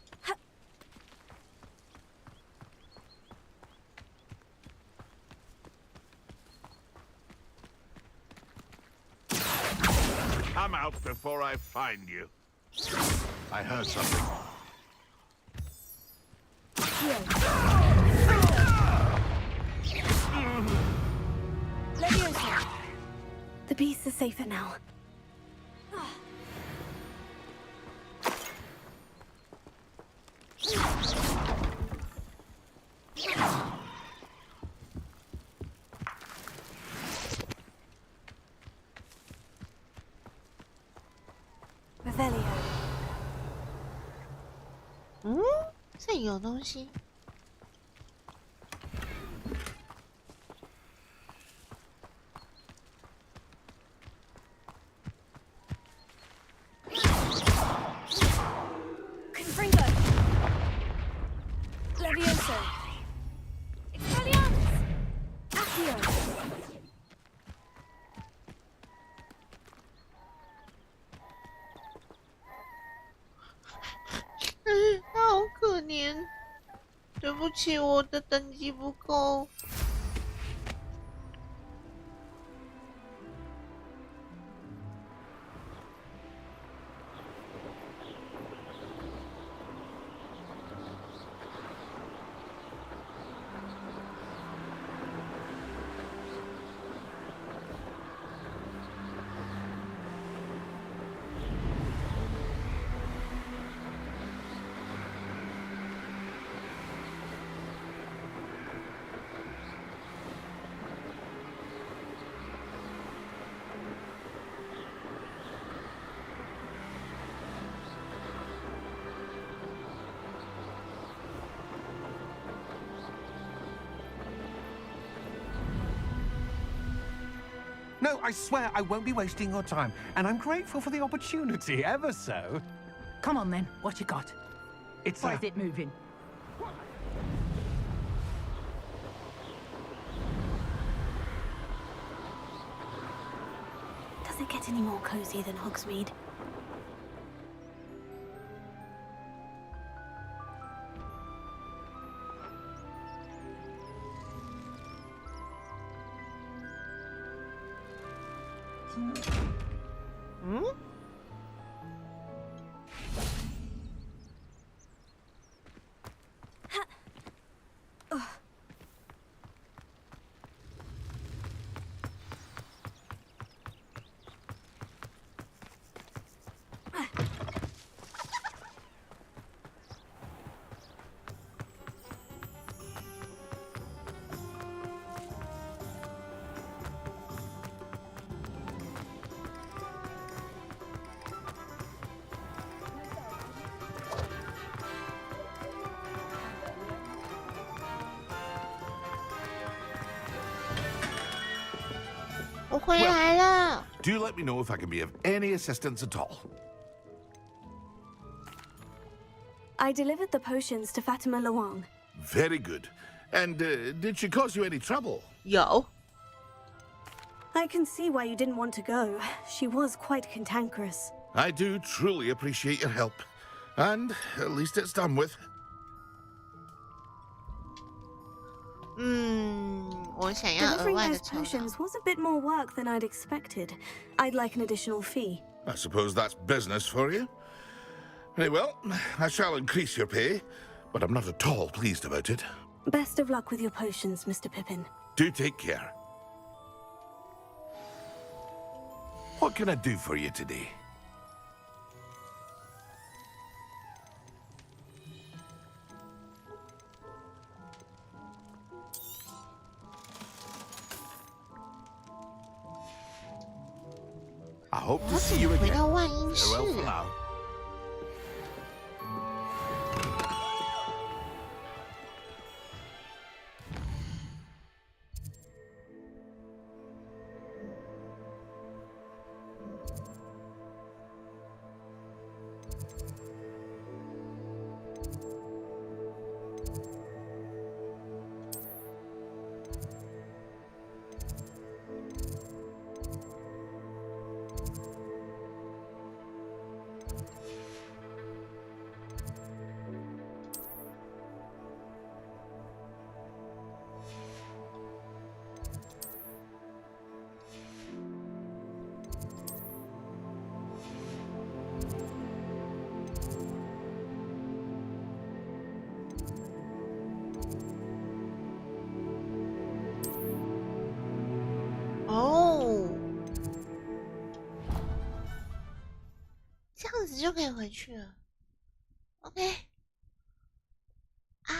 Come out before I find you. I heard something. Levioso! The beast is safer now. Revelio. 这有东西。Confringo! Levioso! Expelliarmus! Accio! 他好可怜，对不起，我的等级不够。No, I swear I won't be wasting your time, and I'm grateful for the opportunity, ever so. Come on then, what you got? It's Or is it moving? Does it get any more cozy than Hogsmeade? Do let me know if I can be of any assistance at all. I delivered the potions to Fatima Luang. Very good. And did she cause you any trouble? Yo. I can see why you didn't want to go. She was quite cantankerous. I do truly appreciate your help. And at least it's done with. 我想要额 Delivering 外的 those 酬劳。 potions was a bit more work than I'd expected. I'd like an additional fee. I suppose that's business for you. Very well, I shall increase your pay, but I'm not at all pleased about it. Best of luck with your potions, Mr. Pippin. Do take care. What can I do for you today? I hope to see you 回 again. 到万英室。 Farewell for now. 这样子就可以回去了。OK， 啊，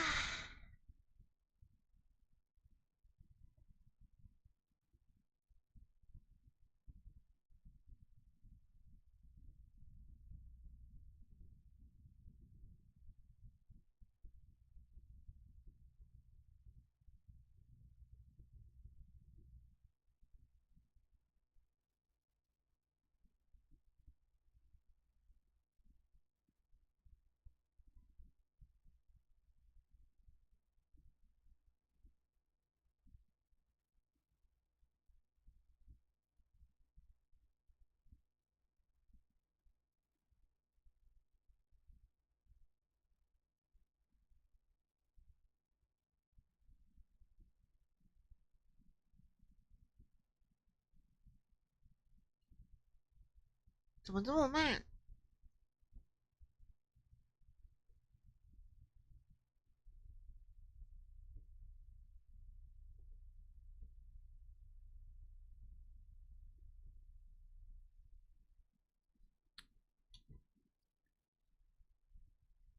怎么这么慢？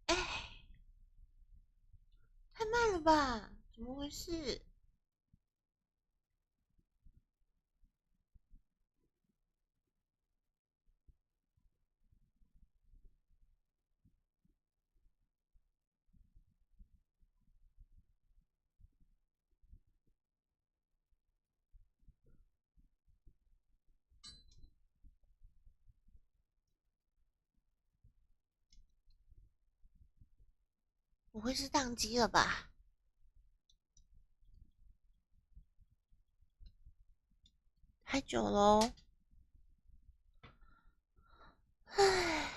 哎，太慢了吧？怎么回事？不会是宕机了吧？太久了哦。唉，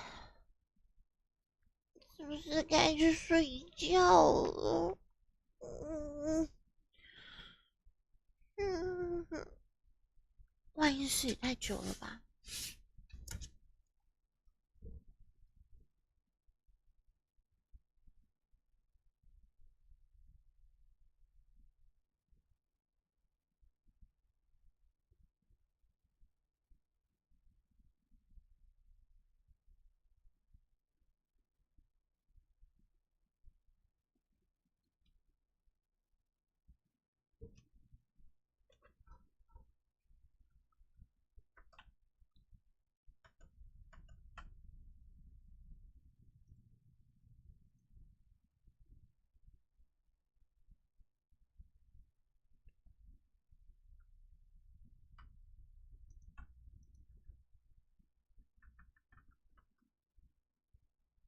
是不是该去睡觉了？万一是也太久了吧？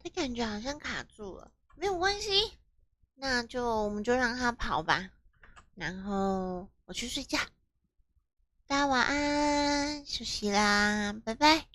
这感觉好像卡住了，没有关系，那我们就让它跑吧。然后我去睡觉，大家晚安，休息啦，拜拜。